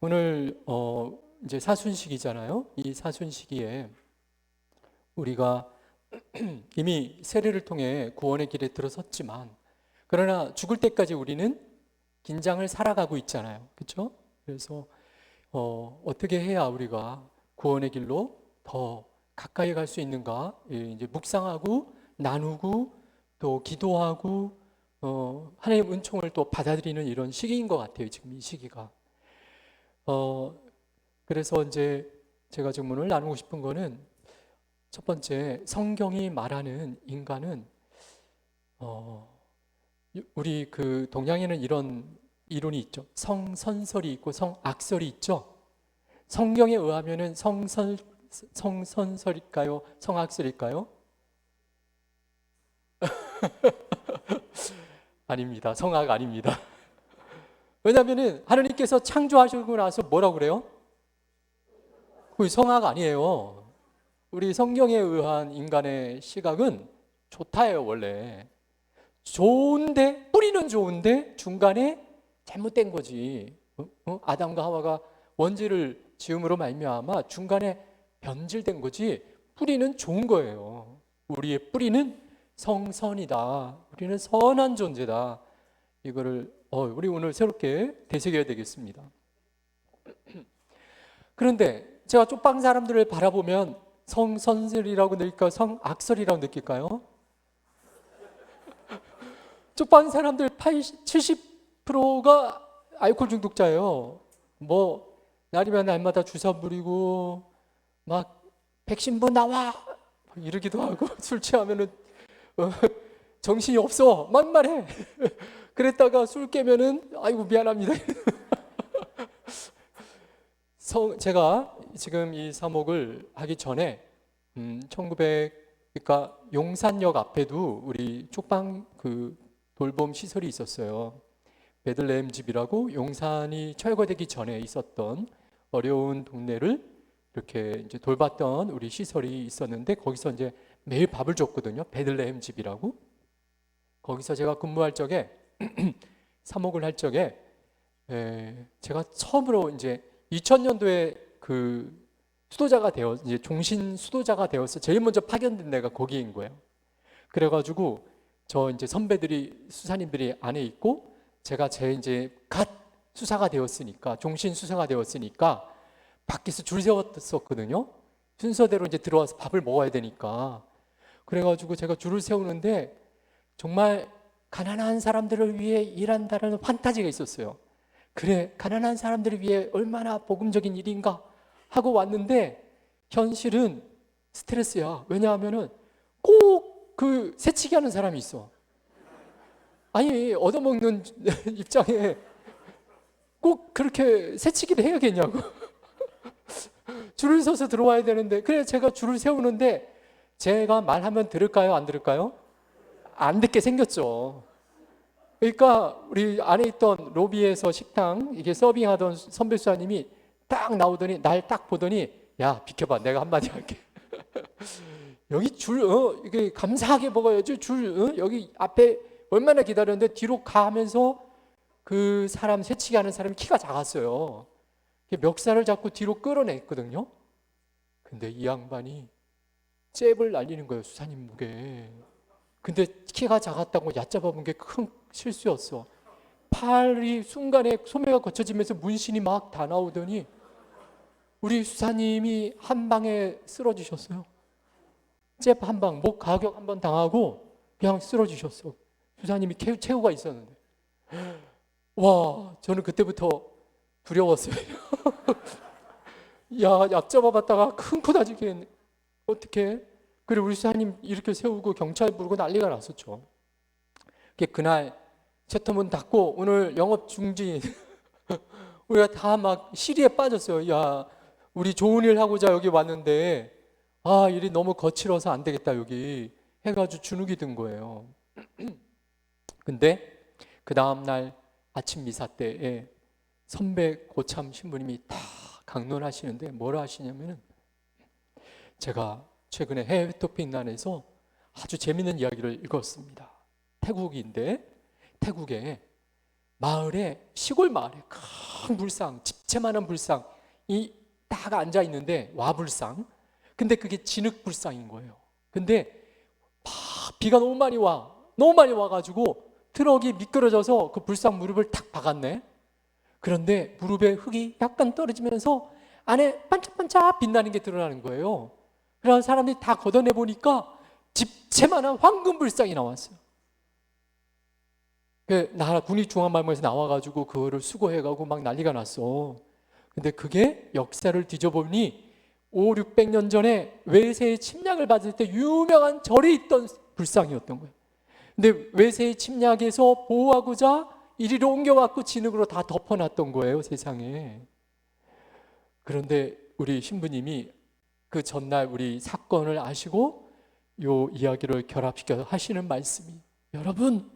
오늘 이제 사순식이잖아요. 이 사순식이에 우리가 이미 세례를 통해 구원의 길에 들어섰지만, 그러나 죽을 때까지 우리는 긴장을 살아가고 있잖아요. 그렇죠? 그래서 어떻게 해야 우리가 구원의 길로 더 가까이 갈 수 있는가? 이제 묵상하고 나누고 또 기도하고 하나님 은총을 또 받아들이는 이런 시기인 것 같아요. 지금 이 시기가. 그래서 이제 제가 지금 오늘 나누고 싶은 거는, 첫 번째, 성경이 말하는 인간은 우리 그 동양에는 이런 이론이 있죠. 성선설이 있고 성악설이 있죠. 성경에 의하면은 성선설일까요? 성악설일까요? 아닙니다. 성악 아닙니다. 왜냐하면은 하나님께서 창조하시고 나서 뭐라고 그래요? 그 성악 아니에요. 우리 성경에 의한 인간의 시각은 좋다예요. 원래 좋은데, 뿌리는 좋은데 중간에 잘못된 거지. 아담과 하와가 원죄를 지음으로 말미암아 중간에 변질된 거지, 뿌리는 좋은 거예요. 우리의 뿌리는 성선이다. 우리는 선한 존재다. 이거를 우리 오늘 새롭게 되새겨야 되겠습니다. 그런데 제가 쪽방 사람들을 바라보면 성선설이라고 느낄까요? 성악설이라고 느낄까요? 쪽방 사람들 70%가 알코올 중독자예요. 뭐 날이면 날마다 주사 부리고 막 백신부 나와 이러기도 하고, 술 취하면은 정신이 없어 막말해. 그랬다가 술 깨면은 아이고 미안합니다. 제가 지금 이 사목을 하기 전에 그러니까 용산역 앞에도 우리 쪽방 그 돌봄 시설이 있었어요. 베들레헴 집이라고, 용산이 철거되기 전에 있었던 어려운 동네를 이렇게 이제 돌봤던 우리 시설이 있었는데, 거기서 이제 매일 밥을 줬거든요. 베들레헴 집이라고. 거기서 제가 근무할 적에 사목을 할 적에 제가 처음으로 이제 2000년도에 그 수도자가 이제 종신 수도자가 되어서 제일 먼저 파견된 데가 거기인 거예요. 그래가지고 저 이제 선배들이, 수사님들이 안에 있고, 제가 이제 갓 수사가 되었으니까, 종신 수사가 되었으니까 밖에서 줄 세웠었거든요. 순서대로 이제 들어와서 밥을 먹어야 되니까. 그래가지고 제가 줄을 세우는데 정말 가난한 사람들을 위해 일한다는 판타지가 있었어요. 그래, 가난한 사람들을 위해 얼마나 복음적인 일인가 하고 왔는데, 현실은 스트레스야. 왜냐하면은 꼭 그 새치기 하는 사람이 있어. 아니, 얻어먹는 입장에 꼭 그렇게 새치기를 해야겠냐고. 줄을 서서 들어와야 되는데, 그래 제가 줄을 세우는데, 제가 말하면 들을까요? 안 들을까요? 안 듣게 생겼죠. 그러니까 우리 안에 있던 로비에서 식당 이게 서빙하던 선배 수사님이 딱 나오더니, 날 딱 보더니, 야 비켜봐, 내가 한마디 할게. 여기 이게 감사하게 먹어야지. 여기 앞에 얼마나 기다렸는데 뒤로 가면서 그 사람 새치기 하는 사람이 키가 작았어요. 멱살을 잡고 뒤로 끌어냈거든요. 근데 이 양반이 잽을 날리는 거예요, 수사님 목에. 근데 키가 작았다고 얕잡아본 게 큰 실수였어. 팔이 순간에 소매가 거쳐지면서 문신이 막 다 나오더니 우리 수사님이 한 방에 쓰러지셨어요. 잽 한 방, 목 가격 한 번 당하고 그냥 쓰러지셨어. 수사님이 최후가 있었는데. 와, 저는 그때부터 두려웠어요. 야, 약 잡아봤다가 큰 코 다지게 어떻게? 그리고 우리 수사님 이렇게 세우고 경찰 부르고 난리가 났었죠. 그날 챕터문 닫고 오늘 영업 중지. 우리가 다 막 시리에 빠졌어요. 야, 우리 좋은 일 하고자 여기 왔는데 일이 너무 거칠어서 안 되겠다 여기 해가지고 주눅이 든 거예요. 근데 그 다음날 아침 미사 때에 선배 고참 신부님이 다 강론하시는데 뭐라 하시냐면은, 제가 최근에 해외 토픽란에서 아주 재밌는 이야기를 읽었습니다. 태국인데 태국에 마을에, 시골 마을에 큰 불상, 집채만한 불상이 딱 앉아 있는데, 와불상. 근데 그게 진흙불상인 거예요. 근데 비가 너무 많이 와가지고 트럭이 미끄러져서 그 불상 무릎을 탁 박았네. 그런데 무릎에 흙이 약간 떨어지면서 안에 반짝반짝 빛나는 게 드러나는 거예요. 그래서 사람들이 다 걷어내 보니까 집채만한 황금 불상이 나왔어요. 국립중앙박물관에서 나와가지고 그거를 수거해가고 막 난리가 났어. 근데 그게 역사를 뒤져보니 5, 600년 전에 외세의 침략을 받을 때 유명한 절에 있던 불상이었던 거예요. 근데 외세의 침략에서 보호하고자 이리로 옮겨왔고 진흙으로 다 덮어놨던 거예요, 세상에. 그런데 우리 신부님이 그 전날 우리 사건을 아시고 요 이야기를 결합시켜서 하시는 말씀이, 여러분,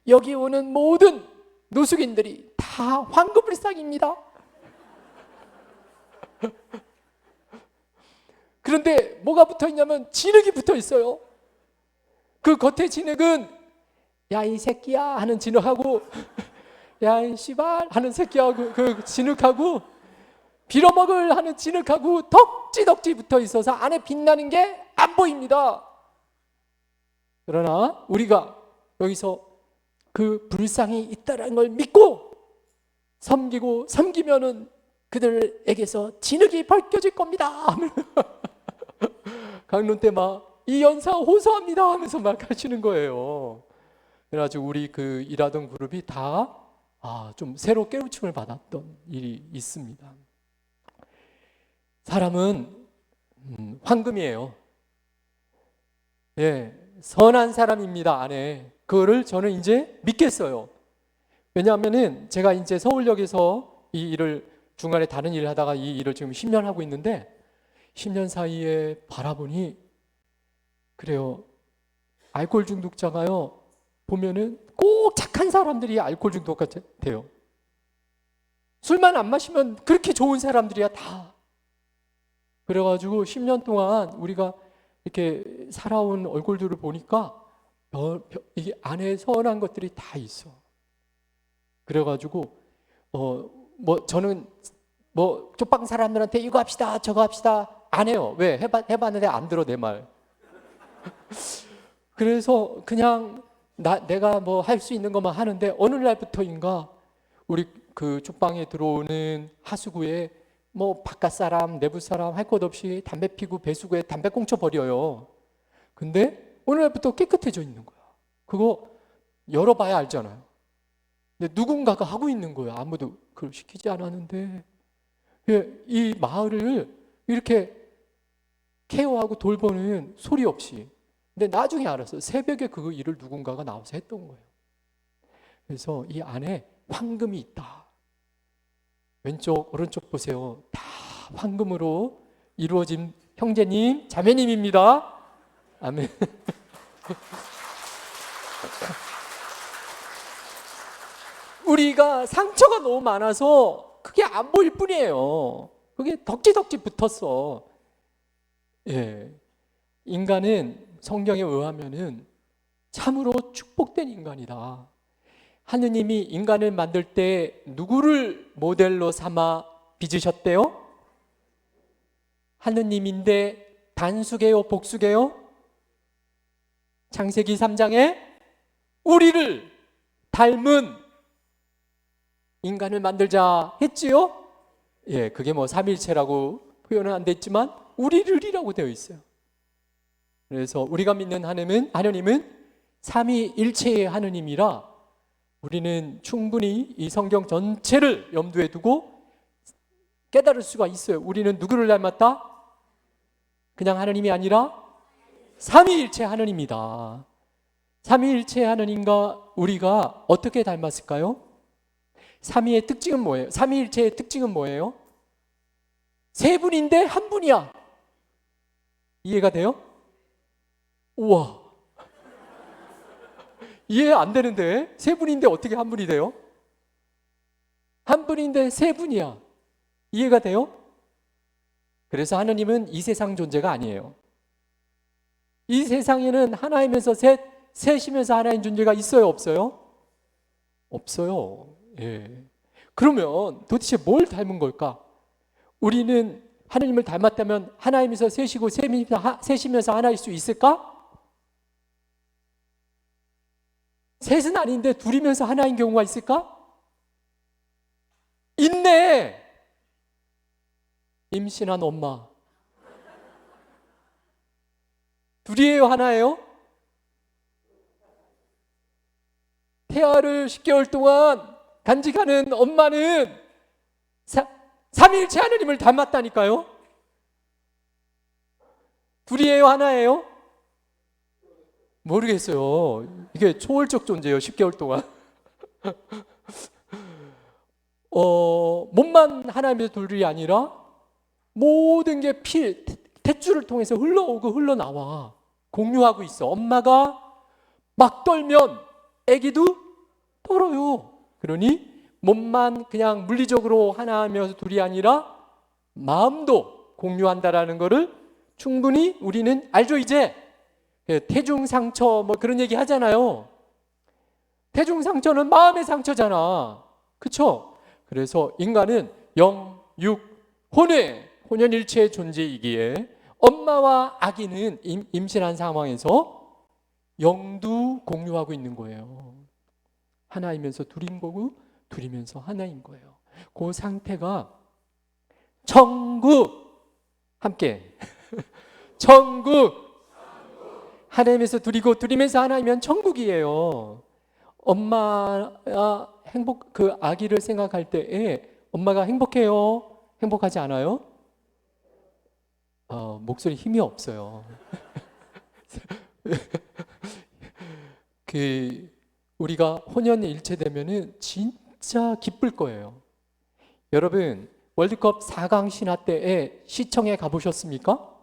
여기 오는 모든 노숙인들이 다 황금불상입니다. 그런데 뭐가 붙어 있냐면 진흙이 붙어 있어요. 그 겉에 진흙은 야 이 새끼야 하는 진흙하고 야 이 씨발 하는 새끼하고 그 진흙하고 빌어먹을 하는 진흙하고 덕지덕지 붙어 있어서 안에 빛나는 게 안 보입니다. 그러나 우리가 여기서 그 불상이 있다는 걸 믿고 섬기면은 그들에게서 진흙이 벗겨질 겁니다. 강론 때 막 이 연사 호소합니다 하면서 막 하시는 거예요. 그래가지고 우리 그 일하던 그룹이 다 좀 새로 깨우침을 받았던 일이 있습니다. 사람은 황금이에요. 예, 선한 사람입니다. 안에 그거를 저는 이제 믿겠어요. 왜냐하면은 제가 이제 서울역에서 이 일을 중간에 다른 일을 하다가 이 일을 지금 10년 하고 있는데 10년 사이에 바라보니 그래요. 알코올 중독자가요. 보면은 꼭 착한 사람들이 알코올 중독자가 돼요. 술만 안 마시면 그렇게 좋은 사람들이야 다. 그래가지고 10년 동안 우리가 이렇게 살아온 얼굴들을 보니까 이게 안에 선한 것들이 다 있어. 그래가지고 저는 쪽방 사람들한테 이거 합시다 저거 합시다 안 해요. 왜? 해봤는데 안 들어 내 말. 그래서 그냥 내가 뭐 할 수 있는 것만 하는데 어느 날부터인가 우리 그 쪽방에 들어오는 하수구에 뭐 바깥 사람 내부 사람 할 것 없이 담배 피고 배수구에 담배 꽁초 버려요. 근데 어느 날부터 깨끗해져 있는 거야. 그거 열어봐야 알잖아요. 근데 누군가가 하고 있는 거예요. 아무도 그걸 시키지 않았는데. 이 마을을 이렇게 케어하고 돌보는 소리 없이. 근데 나중에 알았어요. 새벽에 그 일을 누군가가 나와서 했던 거예요. 그래서 이 안에 황금이 있다. 왼쪽 오른쪽 보세요. 다 황금으로 이루어진 형제님 자매님입니다. 아멘. 우리가 상처가 너무 많아서 그게 안 보일 뿐이에요. 그게 덕지덕지 붙었어. 예, 인간은 성경에 의하면은 참으로 축복된 인간이다. 하느님이 인간을 만들 때 누구를 모델로 삼아 빚으셨대요? 하느님인데 단수게요, 복수게요? 창세기 3장에 우리를 닮은 인간을 만들자 했지요? 예, 그게 뭐 삼일체라고 표현은 안 됐지만 우리를이라고 되어 있어요. 그래서 우리가 믿는 하느님은 삼위일체의 하느님이라 우리는 충분히 이 성경 전체를 염두에 두고 깨달을 수가 있어요. 우리는 누구를 닮았다? 그냥 하느님이 아니라 삼위일체 하느님이다. 삼위일체 하느님과 우리가 어떻게 닮았을까요? 삼위의 특징은 뭐예요? 삼위일체의 특징은 뭐예요? 세 분인데 한 분이야. 이해가 돼요? 우와, 이해 안 되는데 세 분인데 어떻게 한 분이 돼요? 한 분인데 세 분이야. 이해가 돼요? 그래서 하느님은 이 세상 존재가 아니에요. 이 세상에는 하나이면서 셋이면서 하나인 존재가 있어요, 없어요? 없어요. 예. 그러면 도대체 뭘 닮은 걸까? 우리는 하나님을 닮았다면 하나님에서 셋이고 셋이면서 하나일 수 있을까? 셋은 아닌데 둘이면서 하나인 경우가 있을까? 있네. 임신한 엄마. 둘이에요, 하나예요? 태아를 10개월 동안 간직하는 엄마는 삼위일체 하나님을 닮았다니까요. 둘이에요, 하나예요? 모르겠어요. 이게 초월적 존재예요, 10개월 동안. 몸만 하나님의 둘이 아니라 모든 게 탯줄을 통해서 흘러오고 흘러나와 공유하고 있어. 엄마가 막 떨면 아기도 떨어요. 그러니 몸만 그냥 물리적으로 하나면서 둘이 아니라 마음도 공유한다라는 것을 충분히 우리는 알죠. 이제 태중상처 뭐 그런 얘기 하잖아요. 태중상처는 마음의 상처잖아. 그쵸? 그래서 인간은 영, 육, 혼연일체의 존재이기에 엄마와 아기는 임신한 상황에서 영도 공유하고 있는 거예요. 하나이면서 둘인 거고 둘이면서 하나인 거예요. 그 상태가 천국 함께 천국 하나님에서 둘이고 둘이면서 하나이면 천국이에요. 엄마가 그 아기를 생각할 때에 엄마가 행복해요? 행복하지 않아요? 목소리 힘이 없어요. 우리가 혼연일체 되면은 진짜 기쁠 거예요. 여러분, 월드컵 4강 신화 때에 시청에 가보셨습니까?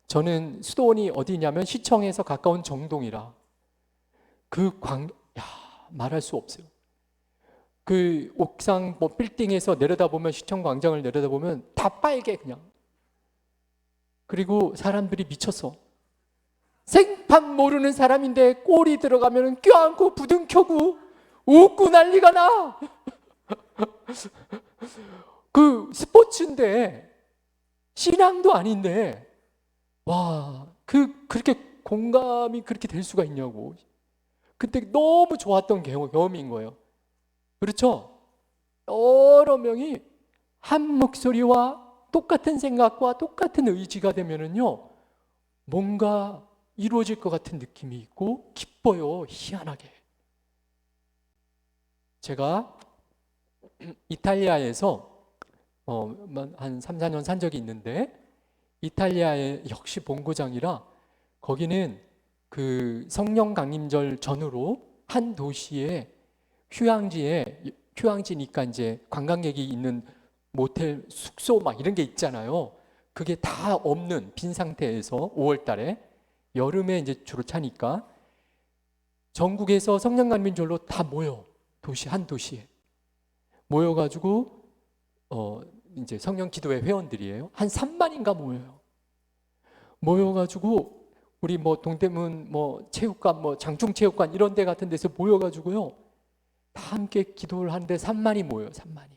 저는 수도원이 어디냐면 시청에서 가까운 정동이라 말할 수 없어요. 그 옥상 뭐 빌딩에서 내려다보면 시청 광장을 내려다보면 다 빨개 그냥. 그리고 사람들이 미쳤어. 생판 모르는 사람인데 골이 들어가면 껴안고 부둥켜고 웃고 난리가 나. 그 스포츠인데 신앙도 아닌데 그렇게 공감이 그렇게 될 수가 있냐고. 그때 너무 좋았던 경험인 거예요. 그렇죠? 여러 명이 한 목소리와 똑같은 생각과 똑같은 의지가 되면은요, 뭔가 이루어질 것 같은 느낌이 있고 기뻐요. 희한하게. 제가 이탈리아에서 한 3, 4년 산 적이 있는데 이탈리아의 역시 본고장이라 거기는 그 성령 강림절 전후로 한 도시에 휴양지니까 이제 관광객이 있는 모텔, 숙소 막 이런 게 있잖아요. 그게 다 없는 빈 상태에서 5월 달에 여름에 이제 주로 차니까 전국에서 성령 강림절로 다 모여. 한 도시에 모여가지고 이제 성령 기도회 회원들이에요. 한 3만인가 모여요. 모여가지고 우리 뭐 동대문 뭐 체육관 뭐 장충체육관 이런 데 같은 데서 모여가지고요. 다 함께 기도를 하는데 3만이 모여요. 3만이.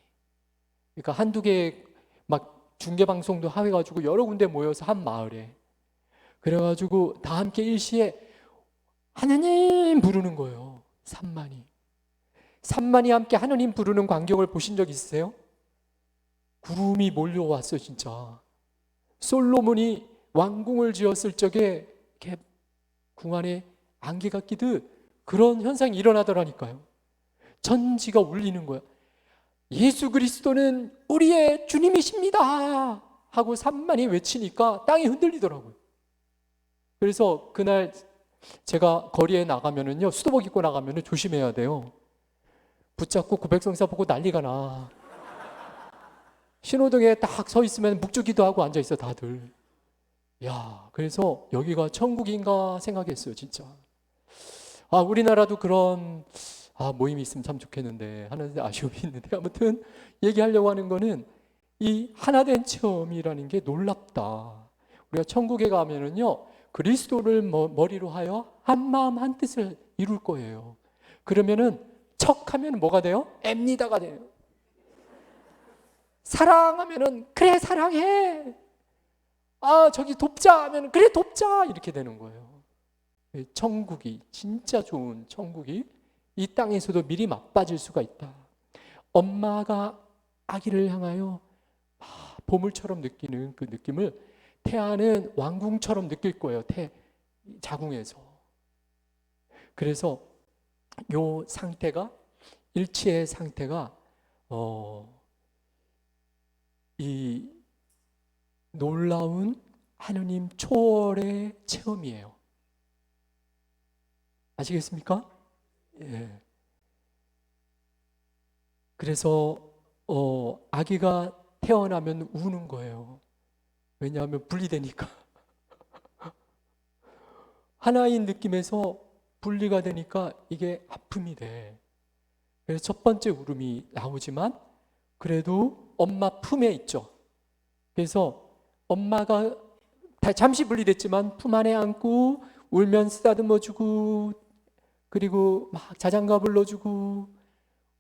그러니까 한두 개 막 중계방송도 해가지고 여러 군데 모여서 한 마을에. 그래가지고 다 함께 일시에 하나님 부르는 거예요. 3만이. 3만이 함께 하나님 부르는 광경을 보신 적 있으세요? 구름이 몰려왔어요. 진짜. 솔로몬이 왕궁을 지었을 적에 이렇게 궁 안에 안개가 끼듯 그런 현상이 일어나더라니까요. 전지가 울리는 거야. 예수 그리스도는 우리의 주님이십니다 하고 3만이 외치니까 땅이 흔들리더라고요. 그래서 그날 제가 거리에 나가면은요, 수도복 입고 나가면은 조심해야 돼요. 붙잡고 고백성사 보고 난리가 나. 신호등에 딱 서 있으면 묵주기도 하고 앉아 있어 다들. 그래서 여기가 천국인가 생각했어요, 진짜. 우리나라도 그런 모임이 있으면 참 좋겠는데 하는 아쉬움이 있는데, 아무튼 얘기하려고 하는 거는 이 하나된 체험이라는 게 놀랍다. 우리가 천국에 가면은요, 그리스도를 머리로 하여 한 마음 한 뜻을 이룰 거예요. 그러면은 척하면 뭐가 돼요? 앱니다가 돼요. 사랑하면은 그래 사랑해. 아 저기 돕자 하면 그래 돕자 이렇게 되는 거예요. 천국이 진짜 좋은 천국이 이 땅에서도 미리 맛봐질 수가 있다. 엄마가 아기를 향하여 보물처럼 느끼는 그 느낌을 태아는 왕궁처럼 느낄 거예요. 자궁에서. 그래서 요 상태가 일치의 상태가 이 놀라운 하느님 초월의 체험이에요. 아시겠습니까? 예. 그래서 아기가 태어나면 우는 거예요. 왜냐하면 분리되니까. 하나인 느낌에서 분리가 되니까 이게 아픔이 돼. 그래서 첫 번째 울음이 나오지만 그래도 엄마 품에 있죠. 그래서 엄마가 잠시 분리됐지만 품 안에 안고 울면 쓰다듬어주고 그리고 막 자장가 불러주고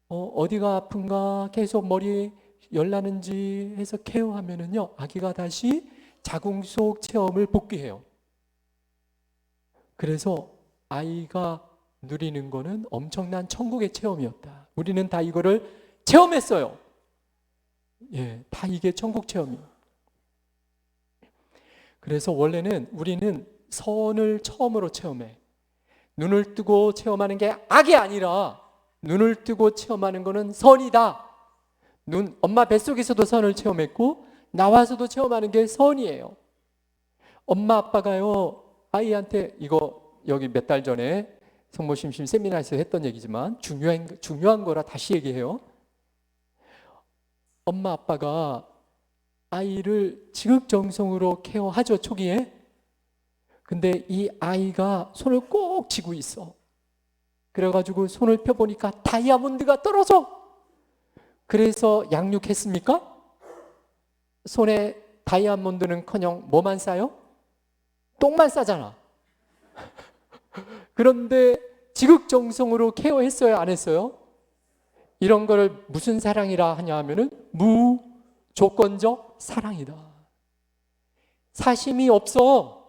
어디가 아픈가 계속 머리 열나는지 해서 케어하면은요 아기가 다시 자궁 속 체험을 복귀해요. 그래서 아이가 누리는 거는 엄청난 천국의 체험이었다. 우리는 다 이거를 체험했어요. 예, 다 이게 천국 체험이에요. 그래서 원래는 우리는 선을 처음으로 체험해. 눈을 뜨고 체험하는 게 악이 아니라 눈을 뜨고 체험하는 거는 선이다. 엄마 뱃속에서도 선을 체험했고 나와서도 체험하는 게 선이에요. 엄마 아빠가요 아이한테 이거 여기 몇 달 전에 성모심심 세미나에서 했던 얘기지만 중요한 거라 다시 얘기해요. 엄마 아빠가 아이를 지극정성으로 케어하죠 초기에. 근데 이 아이가 손을 꼭 쥐고 있어. 그래가지고 손을 펴보니까 다이아몬드가 떨어져. 그래서 양육했습니까? 손에 다이아몬드는커녕 뭐만 싸요? 똥만 싸잖아. 그런데 지극정성으로 케어했어요 안 했어요? 이런 거를 무슨 사랑이라 하냐 하면은 무조건적 사랑이다. 사심이 없어.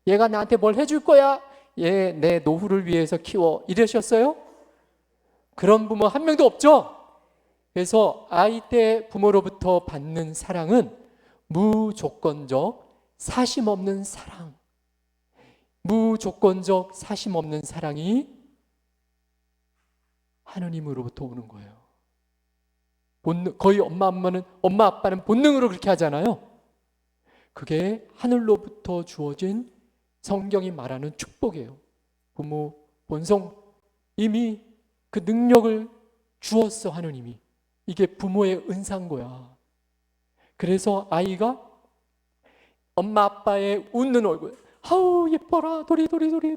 얘가 나한테 뭘 해줄 거야? 얘 내 노후를 위해서 키워. 이러셨어요? 그런 부모 한 명도 없죠? 그래서 아이 때 부모로부터 받는 사랑은 무조건적 사심 없는 사랑. 무조건적 사심 없는 사랑이 하느님으로부터 오는 거예요. 거의 엄마 아빠는 본능으로 그렇게 하잖아요. 그게 하늘로부터 주어진 성경이 말하는 축복이에요. 부모 본성 이미 그 능력을 주었어 하느님이. 이게 부모의 은사인 거야. 그래서 아이가 엄마 아빠의 웃는 얼굴, 아우 예뻐라 도리도리,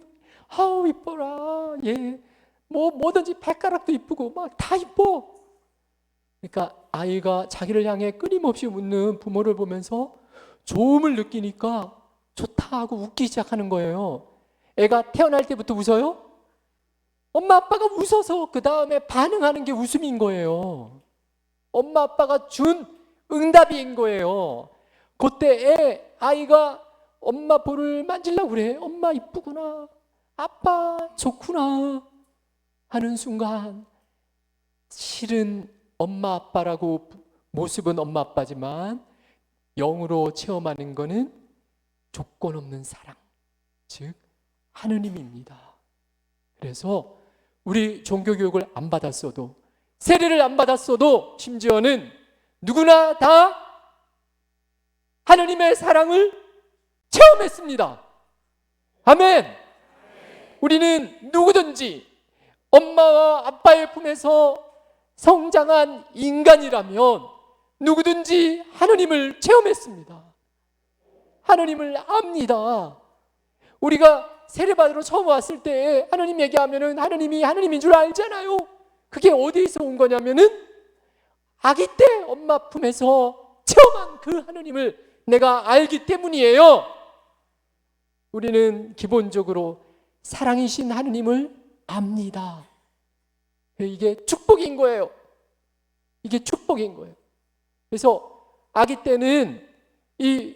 아우 예뻐라 얘 뭐든지 발가락도 이쁘고 막 다 이뻐. 그러니까 아이가 자기를 향해 끊임없이 웃는 부모를 보면서 좋음을 느끼니까 좋다 하고 웃기 시작하는 거예요. 애가 태어날 때부터 웃어요? 엄마 아빠가 웃어서 그 다음에 반응하는 게 웃음인 거예요. 엄마 아빠가 준 응답인 거예요. 그때 아이가 엄마 볼을 만지려고 그래. 엄마 이쁘구나, 아빠 좋구나 하는 순간 실은 엄마 아빠라고 모습은 엄마 아빠지만 영으로 체험하는 거는 조건 없는 사랑, 즉 하느님입니다. 그래서 우리 종교교육을 안 받았어도, 세례를 안 받았어도, 심지어는 누구나 다 하느님의 사랑을 체험했습니다. 아멘. 우리는 누구든지 엄마와 아빠의 품에서 성장한 인간이라면 누구든지 하느님을 체험했습니다. 하느님을 압니다. 우리가 세례받으러 처음 왔을 때 하느님 얘기하면은 하느님이 하느님인 줄 알잖아요. 그게 어디서 온 거냐면은 아기 때 엄마 품에서 체험한 그 하느님을 내가 알기 때문이에요. 우리는 기본적으로 사랑이신 하느님을 압니다. 이게 축복인 거예요. 이게 축복인 거예요. 그래서 아기 때는 이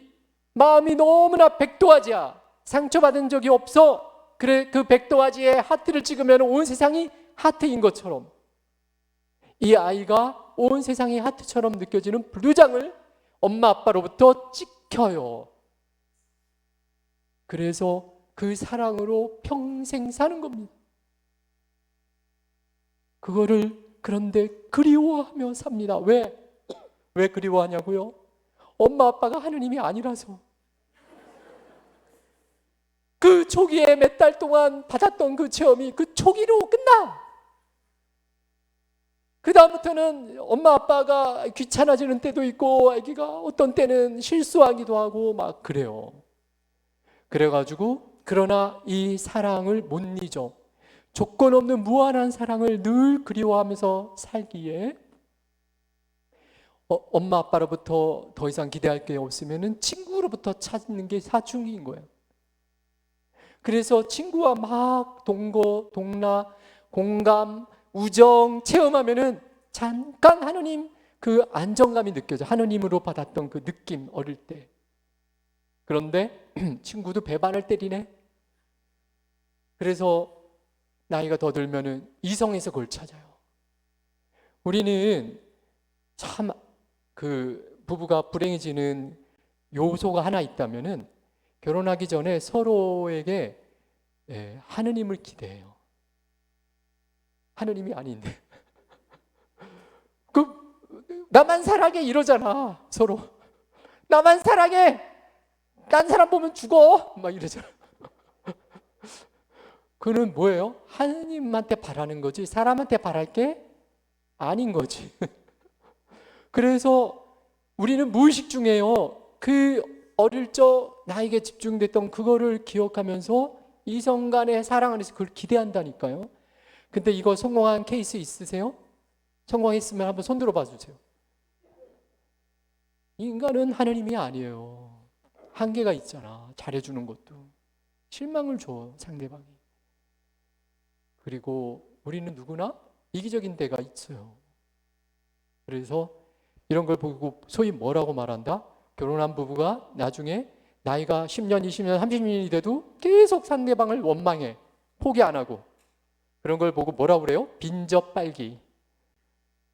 마음이 너무나 백도화지야. 상처받은 적이 없어. 그래, 그 백도화지에 하트를 찍으면 온 세상이 하트인 것처럼 이 아이가 온 세상이 하트처럼 느껴지는 블루장을 엄마 아빠로부터 찍혀요. 그래서 그 사랑으로 평생 사는 겁니다. 그거를 그런데 그리워하며 삽니다. 왜? 왜 그리워하냐고요? 엄마 아빠가 하느님이 아니라서. 그 초기에 몇 달 동안 받았던 그 체험이 그 초기로 끝나. 그 다음부터는 엄마 아빠가 귀찮아지는 때도 있고 아기가 어떤 때는 실수하기도 하고 막 그래요. 그래가지고 그러나 이 사랑을 못 잊어. 조건 없는 무한한 사랑을 늘 그리워하면서 살기에 엄마 아빠로부터 더 이상 기대할 게 없으면 친구로부터 찾는 게 사춘기인 거예요. 그래서 친구와 막 동거, 동라, 공감, 우정 체험하면은 잠깐 하느님 그 안정감이 느껴져. 하느님으로 받았던 그 느낌 어릴 때. 그런데 친구도 배반을 때리네. 그래서 나이가 더 들면은 이성에서 그걸 찾아요. 우리는 참 그 부부가 불행해지는 요소가 하나 있다면은 결혼하기 전에 서로에게 하느님을 기대해요. 하느님이 아닌데 그 나만 사랑해 이러잖아. 서로 나만 사랑해. 딴 사람 보면 죽어 막 이러잖아. 그는 뭐예요? 하느님한테 바라는 거지 사람한테 바랄 게 아닌 거지. 그래서 우리는 무의식 중에요. 그 어릴 적 나에게 집중됐던 그거를 기억하면서 이성 간의 사랑 안에서 그걸 기대한다니까요. 근데 이거 성공한 케이스 있으세요? 성공했으면 한번 손 들어봐 주세요. 인간은 하느님이 아니에요. 한계가 있잖아. 잘해주는 것도 실망을 줘 상대방이. 그리고 우리는 누구나 이기적인 데가 있어요. 그래서 이런 걸 보고 소위 뭐라고 말한다? 결혼한 부부가 나중에 나이가 10년, 20년, 30년이 돼도 계속 상대방을 원망해. 포기 안 하고. 그런 걸 보고 뭐라고 그래요? 빈접 빨기.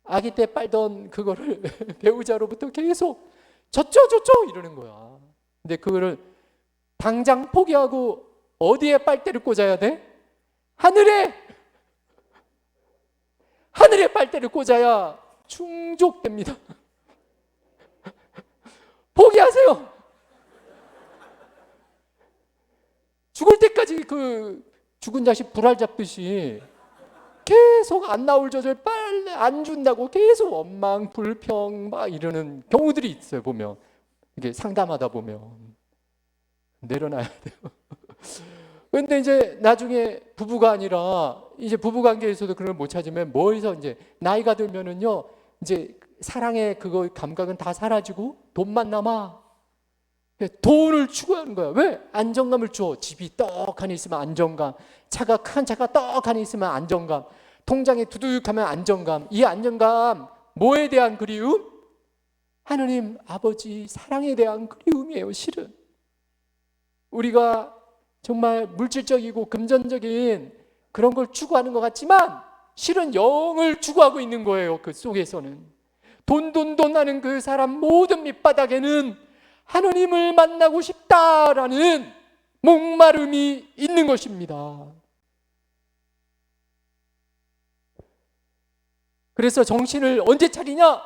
아기 때 빨던 그거를 배우자로부터 계속 졌죠 이러는 거야. 근데 그거를 당장 포기하고 어디에 빨대를 꽂아야 돼? 하늘에 빨대를 꽂아야 충족됩니다. 포기하세요. 죽을 때까지 그 죽은 자식 불알 잡듯이 계속 안 나올 젖을 빨래 안 준다고 계속 원망, 불평 막 이러는 경우들이 있어요. 보면 이게 상담하다 보면 내려놔야 돼요. 근데 이제 나중에 부부가 아니라 이제 부부 관계에서도 그걸 못 찾으면 뭐해서 이제 나이가 들면은요 이제 사랑의 그거 감각은 다 사라지고 돈만 남아. 돈을 추구하는 거야. 왜? 안정감을 줘. 집이 떡하니 있으면 안정감, 차가 큰 차가 떡하니 있으면 안정감, 통장에 두둑하면 안정감. 이 안정감 뭐에 대한 그리움? 하느님 아버지 사랑에 대한 그리움이에요. 실은 우리가 정말 물질적이고 금전적인 그런 걸 추구하는 것 같지만 실은 영을 추구하고 있는 거예요. 그 속에서는 돈 하는 그 사람 모든 밑바닥에는 하느님을 만나고 싶다라는 목마름이 있는 것입니다. 그래서 정신을 언제 차리냐?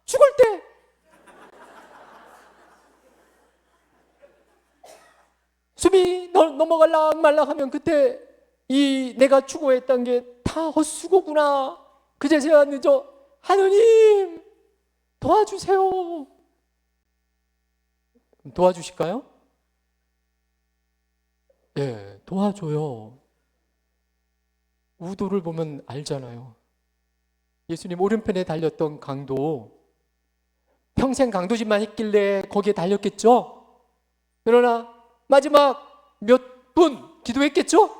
죽을 때. 숨이 넘어갈락 말락 하면 그때 이 내가 추구했던 게 다 헛수고구나. 그제서야 늦어. 하느님 도와주세요. 도와주실까요? 예, 도와줘요. 우도를 보면 알잖아요. 예수님 오른편에 달렸던 강도 평생 강도짓만 했길래 거기에 달렸겠죠? 그러나 마지막 몇 분 기도했겠죠?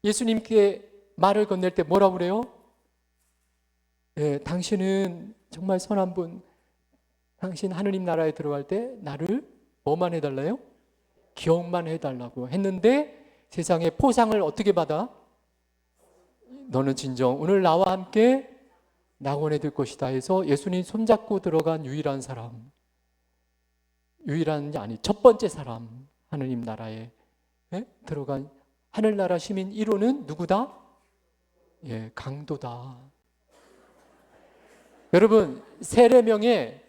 예수님께 말을 건넬 때 뭐라고 그래요? 예, 당신은 정말 선한 분, 당신 하느님 나라에 들어갈 때 나를 뭐만 해달라요? 기억만 해달라고 했는데 세상의 포상을 어떻게 받아? 너는 진정 오늘 나와 함께 낙원에 들 것이다 해서 예수님 손잡고 들어간 유일한 사람, 유일한 게 아니 첫 번째 사람, 하느님 나라에 들어간 하늘나라 시민 1호는 누구다? 예, 강도다. 여러분, 세례명에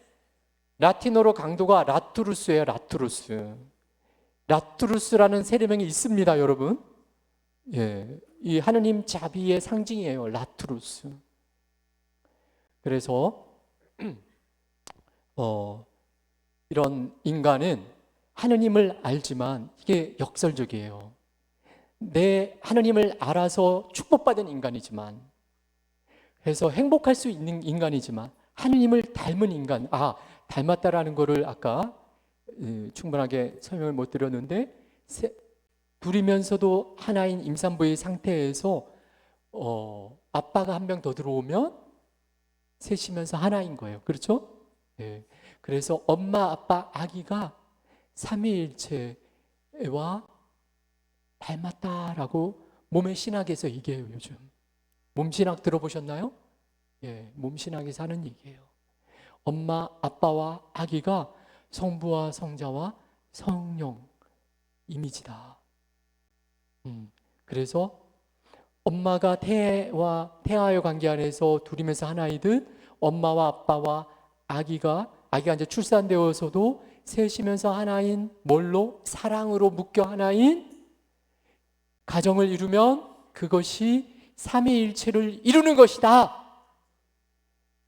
라틴어로 강도가 라투루스예요. 라투루스. 라투루스라는 세례명이 있습니다, 여러분. 예, 이 하느님 자비의 상징이에요. 라투루스. 그래서 이런 인간은 하느님을 알지만 이게 역설적이에요. 내 하느님을 알아서 축복받은 인간이지만, 그래서 행복할 수 있는 인간이지만 하느님을 닮은 인간, 닮았다라는 거를 아까 충분하게 설명을 못 드렸는데, 둘이면서도 하나인 임산부의 상태에서 아빠가 한 명 더 들어오면 셋이면서 하나인 거예요. 그렇죠? 네. 그래서 엄마, 아빠, 아기가 삼위일체와 닮았다라고 몸의 신학에서 얘기해요. 요즘 몸신학 들어보셨나요? 예, 몸신학에서 하는 얘기예요. 엄마, 아빠와 아기가 성부와 성자와 성령 이미지다. 그래서 엄마가 태아의 관계 안에서 둘이면서 하나이듯 엄마와 아빠와 아기가 이제 출산되어서도 셋이면서 하나인 뭘로? 사랑으로 묶여 하나인 가정을 이루면 그것이 삼위일체를 이루는 것이다.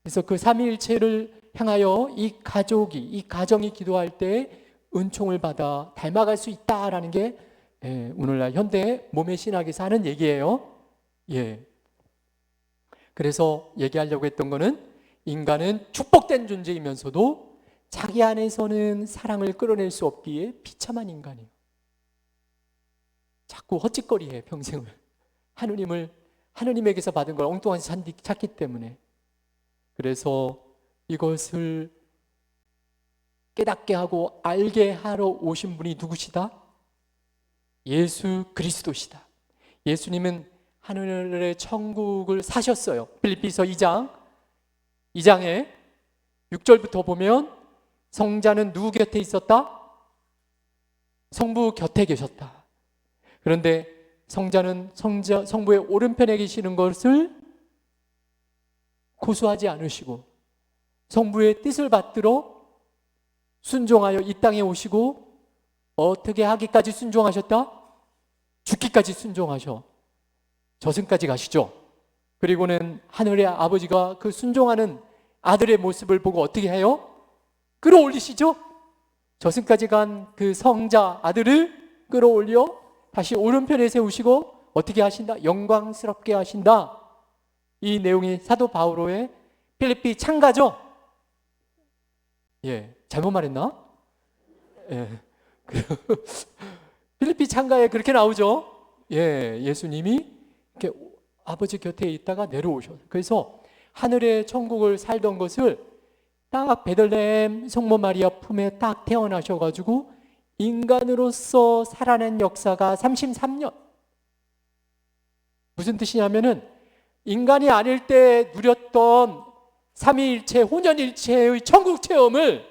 그래서 그 삼위일체를 향하여 이 가정이 기도할 때 은총을 받아 닮아갈 수 있다라는 게 오늘날 현대 몸의 신학에서 하는 얘기예요. 예. 그래서 얘기하려고 했던 거는 인간은 축복된 존재이면서도 자기 안에서는 사랑을 끌어낼 수 없기에 비참한 인간이에요. 자꾸 헛짓거리해 평생을. 하느님에게서 받은 걸 엉뚱한 찾기 때문에. 그래서 이것을 깨닫게 하고 알게 하러 오신 분이 누구시다? 예수 그리스도시다. 예수님은 하늘의 천국을 사셨어요. 빌립비서 2장에 6절부터 보면 성자는 누구 곁에 있었다? 성부 곁에 계셨다. 그런데 성자는 성부의 오른편에 계시는 것을 고수하지 않으시고 성부의 뜻을 받들어 순종하여 이 땅에 오시고 어떻게 하기까지 순종하셨다? 죽기까지 순종하셔. 저승까지 가시죠. 그리고는 하늘의 아버지가 그 순종하는 아들의 모습을 보고 어떻게 해요? 끌어올리시죠. 저승까지 간 그 성자 아들을 끌어올려 다시 오른편에 세우시고 어떻게 하신다? 영광스럽게 하신다. 이 내용이 사도 바오로의 필리피 창가죠. 예, 잘못 말했나? 예, 필리피 창가에 그렇게 나오죠. 예, 예수님이 이렇게 아버지 곁에 있다가 내려오셔. 그래서 하늘의 천국을 살던 것을 딱 베들레헴 성모 마리아 품에 딱 태어나셔가지고 인간으로서 살아낸 역사가 33년. 무슨 뜻이냐면은 인간이 아닐 때 누렸던 삼위일체, 혼연일체의 천국 체험을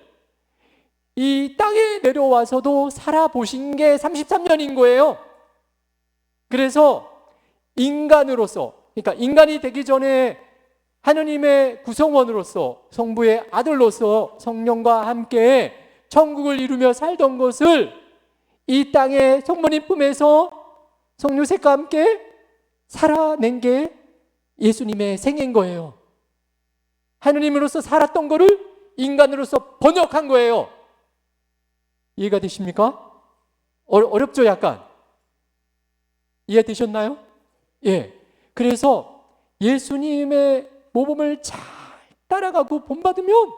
이 땅에 내려와서도 살아보신 게 33년인 거예요. 그래서 인간으로서, 그러니까 인간이 되기 전에 하느님의 구성원으로서 성부의 아들로서 성령과 함께 천국을 이루며 살던 것을 이 땅의 성모님 품에서 성요셉과 함께 살아낸 게 예수님의 생애인 거예요. 하느님으로서 살았던 거를 인간으로서 번역한 거예요. 이해가 되십니까? 어렵죠, 약간? 이해되셨나요? 예. 그래서 예수님의 모범을 잘 따라가고 본받으면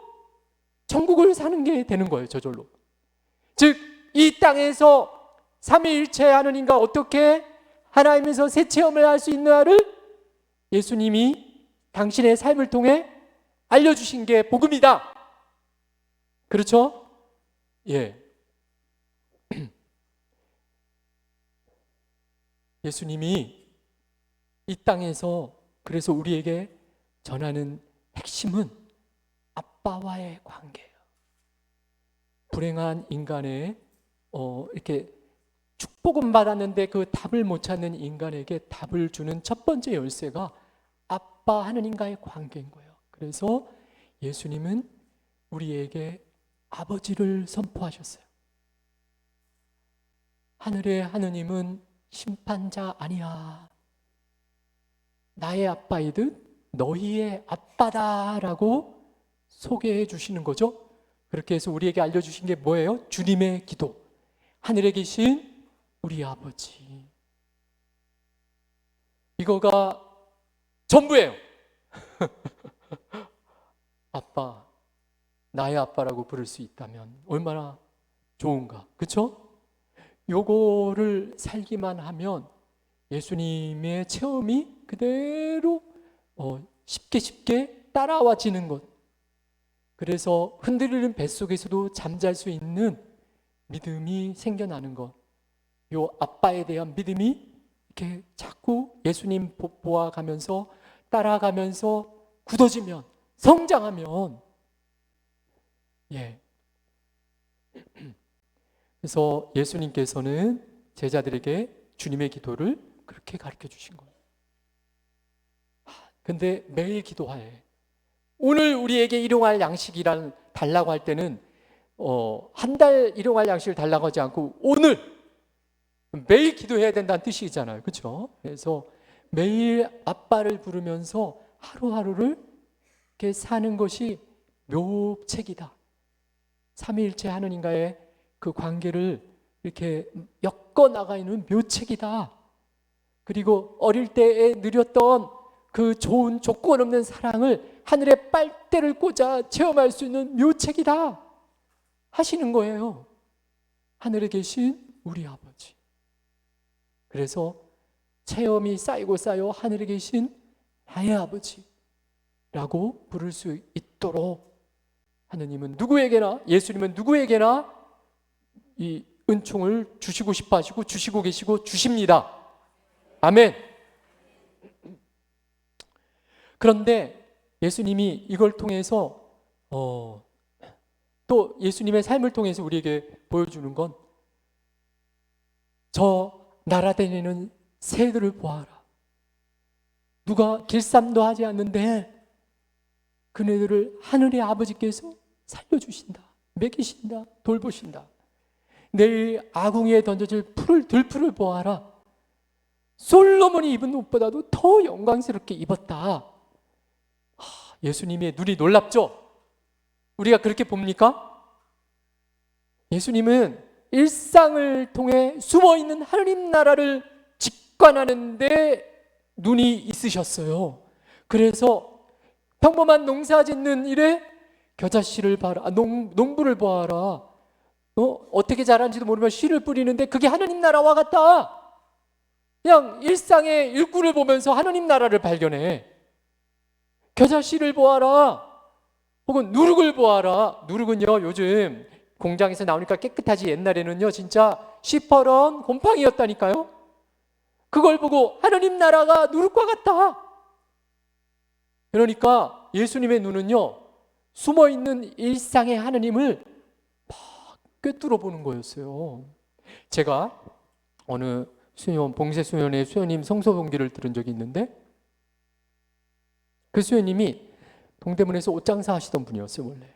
천국을 사는 게 되는 거예요, 저절로. 즉, 이 땅에서 삼위일체 하느님과 어떻게 하나님에서 새 체험을 할 수 있느냐를 예수님이 당신의 삶을 통해 알려주신 게 복음이다. 그렇죠? 예. 예수님이 이 땅에서 그래서 우리에게 전하는 핵심은 아빠와의 관계예요. 불행한 인간의 이렇게 축복은 받았는데 그 답을 못 찾는 인간에게 답을 주는 첫 번째 열쇠가 아빠 하느님과의 관계인 거예요. 그래서 예수님은 우리에게 아버지를 선포하셨어요. 하늘의 하느님은 심판자 아니야. 나의 아빠이듯 너희의 아빠다라고 소개해 주시는 거죠. 그렇게 해서 우리에게 알려주신 게 뭐예요? 주님의 기도. 하늘에 계신 우리 아버지. 이거가 전부예요. 아빠, 나의 아빠라고 부를 수 있다면 얼마나 좋은가. 그렇죠? 요거를 살기만 하면 예수님의 체험이 그대로 쉽게 따라와지는 것. 그래서 흔들리는 뱃속에서도 잠잘 수 있는 믿음이 생겨나는 것. 요 아빠에 대한 믿음이 이렇게 자꾸 예수님 보아가면서 따라가면서 굳어지면, 성장하면, 예. 그래서 예수님께서는 제자들에게 주님의 기도를 그렇게 가르쳐 주신 거예요. 근데 매일 기도하에 오늘 우리에게 일용할 양식이란 달라고 할 때는 한 달 일용할 양식을 달라고 하지 않고 오늘 매일 기도해야 된다는 뜻이잖아요. 그렇죠? 그래서 매일 아빠를 부르면서 하루하루를 이렇게 사는 것이 묘책이다. 삼위일체 하느님과의 그 관계를 이렇게 엮어 나가 있는 묘책이다. 그리고 어릴 때에 누렸던 그 좋은 조건 없는 사랑을 하늘의 빨대를 꽂아 체험할 수 있는 묘책이다 하시는 거예요. 하늘에 계신 우리 아버지. 그래서 체험이 쌓이고 쌓여 하늘에 계신 나의 아버지라고 부를 수 있도록 하느님은 누구에게나, 예수님은 누구에게나 이 은총을 주시고 싶어 하시고 주시고 계시고 주십니다. 아멘. 그런데 예수님이 이걸 통해서 또 예수님의 삶을 통해서 우리에게 보여주는 건 저 날아다니는 새들을 보아라. 누가 길쌈도 하지 않는데 그네들을 하늘의 아버지께서 살려주신다, 먹이신다, 돌보신다. 내일 아궁이에 던져질 들풀을 보아라. 솔로몬이 입은 옷보다도 더 영광스럽게 입었다. 예수님의 눈이 놀랍죠? 우리가 그렇게 봅니까? 예수님은 일상을 통해 숨어있는 하느님 나라를 직관하는데 눈이 있으셨어요. 그래서 평범한 농사 짓는 일에 겨자씨를 봐라, 농부를 보아라. 어떻게 자라는지도 모르면 씨를 뿌리는데 그게 하느님 나라와 같다. 그냥 일상의 일꾼을 보면서 하느님 나라를 발견해. 겨자씨를 보아라. 혹은 누룩을 보아라. 누룩은요, 요즘 공장에서 나오니까 깨끗하지 옛날에는요 진짜 시퍼런 곰팡이였다니까요. 그걸 보고 하느님 나라가 누룩과 같다. 그러니까 예수님의 눈은요 숨어있는 일상의 하느님을 막 꿰뚫어 보는 거였어요. 제가 어느 수녀, 봉쇄수녀의 수녀님 성서봉기를 들은 적이 있는데 그 수녀님이 동대문에서 옷장사 하시던 분이었어요 원래.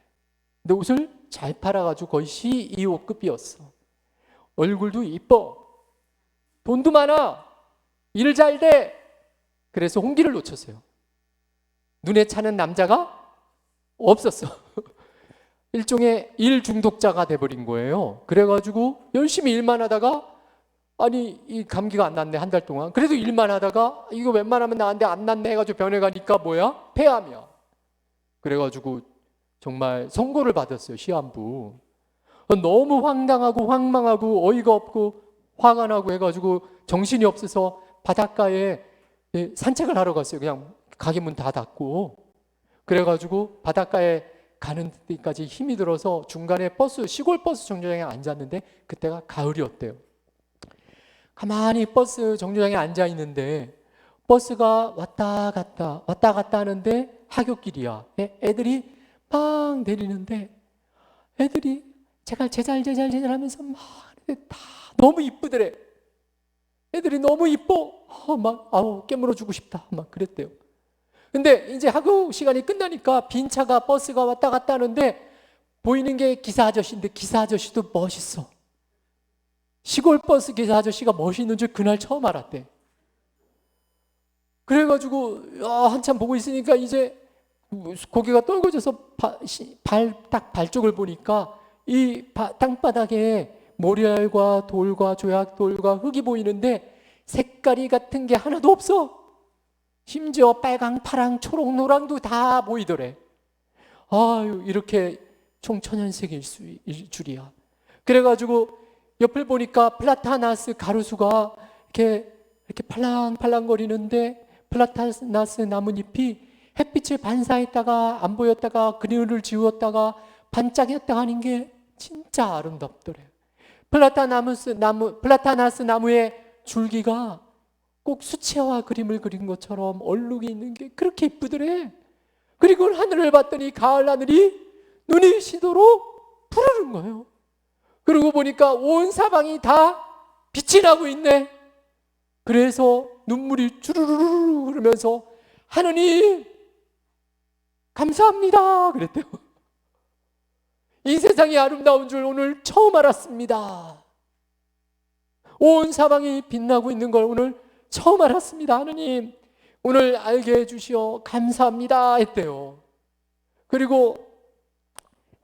근데 옷을 잘 팔아가지고 거의 CEO급이었어. 얼굴도 이뻐, 돈도 많아, 일 잘 돼. 그래서 홍기를 놓쳤어요. 눈에 차는 남자가 없었어. 일종의 일 중독자가 돼버린 거예요. 그래가지고 열심히 일만 하다가 아니 이 감기가 안 낫네 한 달 동안. 그래도 일만 하다가 이거 웬만하면 나은데 안 낫네 해가지고 병원에 가니까 뭐야? 폐암이야. 그래가지고 정말 선고를 받았어요. 시한부. 너무 황당하고 황망하고 어이가 없고 화가 나고 해가지고 정신이 없어서 바닷가에 산책을 하러 갔어요. 그냥 가게 문 다 닫고 그래가지고 바닷가에 가는 데까지 힘이 들어서 중간에 시골 버스 정류장에 앉았는데 그때가 가을이었대요. 가만히 버스 정류장에 앉아 있는데 버스가 왔다 갔다 하는데 하굣길이야. 애들이 막 내리는데 애들이 제잘 하면서 막 다 너무 이쁘더래. 애들이 너무 이뻐. 깨물어 주고 싶다. 막 그랬대요. 근데 이제 학교 시간이 끝나니까 빈 차가 버스가 왔다 갔다 하는데 보이는 게 기사 아저씨인데 기사 아저씨도 멋있어. 시골 버스 기사 아저씨가 멋있는 줄 그날 처음 알았대. 그래가지고 한참 보고 있으니까 이제 고개가 떨궈져서 발 쪽을 보니까 이 땅바닥에 모래알과 돌과 조약돌과 흙이 보이는데 색깔이 같은 게 하나도 없어. 심지어 빨강, 파랑, 초록, 노랑도 다 보이더래. 아유, 이렇게 총 천연색일 줄이야. 그래가지고 옆을 보니까 플라타나스 가로수가 이렇게 팔랑팔랑거리는데 플라타나스 나뭇잎이 햇빛을 반사했다가 안 보였다가 그늘을 지웠다가 반짝였다가 하는 게 진짜 아름답더래. 플라타나스 나무의 줄기가 꼭 수채화 그림을 그린 것처럼 얼룩이 있는 게 그렇게 이쁘더래. 그리고 하늘을 봤더니 가을 하늘이 눈이 시도록 푸르른 거예요. 그러고 보니까 온 사방이 다 빛이 나고 있네. 그래서 눈물이 주르르르 흐르면서 하느님 감사합니다 그랬대요. 이 세상이 아름다운 줄 오늘 처음 알았습니다. 온 사방이 빛나고 있는 걸 오늘 처음 알았습니다. 하느님 오늘 알게 해주시어 감사합니다 했대요. 그리고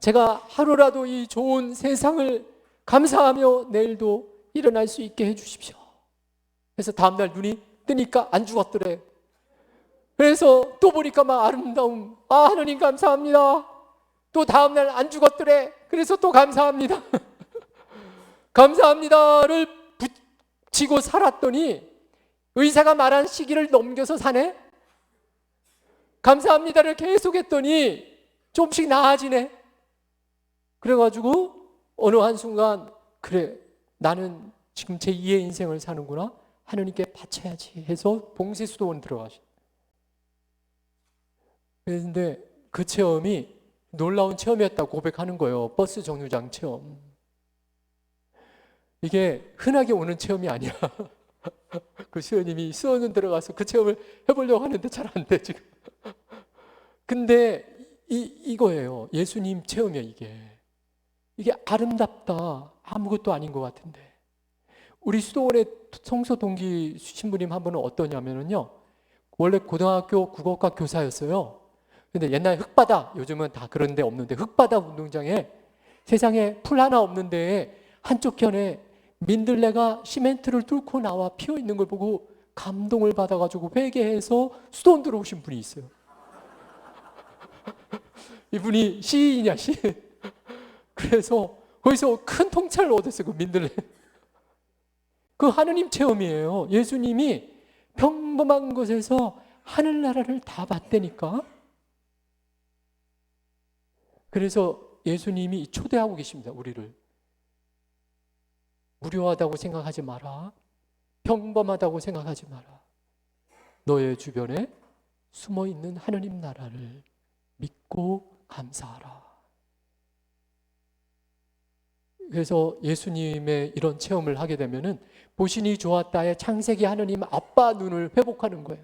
제가 하루라도 이 좋은 세상을 감사하며 내일도 일어날 수 있게 해주십시오. 그래서 다음날 눈이 뜨니까 안 죽었더래. 그래서 또 보니까 막 아름다움. 하느님 감사합니다. 또 다음날 안 죽었더래. 그래서 또 감사합니다. 감사합니다를 붙이고 살았더니 의사가 말한 시기를 넘겨서 사네. 감사합니다를 계속 했더니 조금씩 나아지네. 그래가지고 어느 한순간 그래 나는 지금 제2의 인생을 사는구나. 하느님께 바쳐야지 해서 봉쇄수도원 들어가셨어요. 그런데 그 체험이 놀라운 체험이었다고 고백하는 거예요. 버스 정류장 체험. 이게 흔하게 오는 체험이 아니야. 그 수녀님이 수원은 들어가서 그 체험을 해보려고 하는데 잘 안 돼 지금. 근데 이거예요. 예수님 체험이야 이게. 이게 아름답다. 아무것도 아닌 것 같은데. 우리 수도원의 성소 동기 신부님 한 분은 어떠냐면요. 원래 고등학교 국어과 교사였어요. 근데 옛날 흙바다, 요즘은 다 그런 데 없는데 흙바다 운동장에 세상에 풀 하나 없는 데에 한쪽 편에 민들레가 시멘트를 뚫고 나와 피어 있는 걸 보고 감동을 받아가지고 회개해서 수도원 들어오신 분이 있어요. 이분이 시인이야, 시인. 그래서 거기서 큰 통찰을 얻었어요, 그 민들레. 그 하느님 체험이에요. 예수님이 평범한 곳에서 하늘나라를 다 봤다니까. 그래서 예수님이 초대하고 계십니다, 우리를. 무료하다고 생각하지 마라. 평범하다고 생각하지 마라. 너의 주변에 숨어있는 하느님 나라를 믿고 감사하라. 그래서 예수님의 이런 체험을 하게 되면은 보시니 좋았다의 창세기 하느님 아빠 눈을 회복하는 거예요.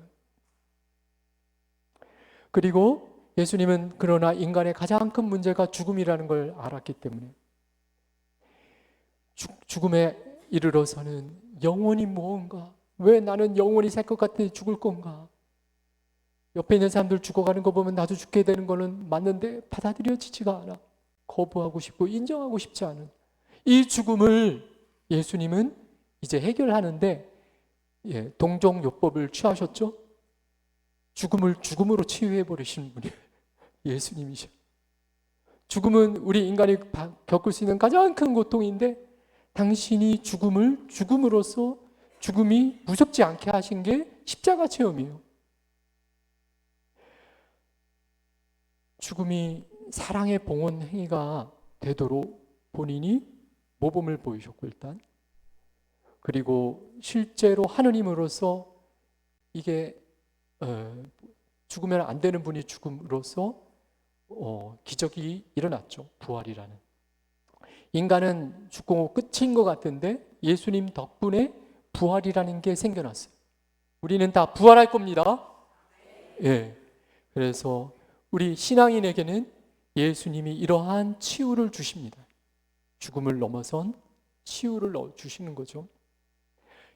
그리고 예수님은 그러나 인간의 가장 큰 문제가 죽음이라는 걸 알았기 때문에 죽음에 이르러서는 영원히 무언가, 왜 나는 영원히 살 것 같아 죽을 건가? 옆에 있는 사람들 죽어가는 거 보면 나도 죽게 되는 거는 맞는데 받아들여지지가 않아. 거부하고 싶고 인정하고 싶지 않은 이 죽음을 예수님은 이제 해결하는데 동정요법을 취하셨죠? 죽음을 죽음으로 치유해 버리시는 분이 예수님이셔. 죽음은 우리 인간이 겪을 수 있는 가장 큰 고통인데 당신이 죽음을 죽음으로써 죽음이 무섭지 않게 하신 게 십자가 체험이에요. 죽음이 사랑의 봉헌 행위가 되도록 본인이 모범을 보이셨고, 일단 그리고 실제로 하느님으로서 이게 죽으면 안 되는 분이 죽음으로써 기적이 일어났죠. 부활이라는. 인간은 죽고 끝인 것 같은데 예수님 덕분에 부활이라는 게 생겨났어요. 우리는 다 부활할 겁니다. 예. 그래서 우리 신앙인에게는 예수님이 이러한 치유를 주십니다. 죽음을 넘어선 치유를 주시는 거죠.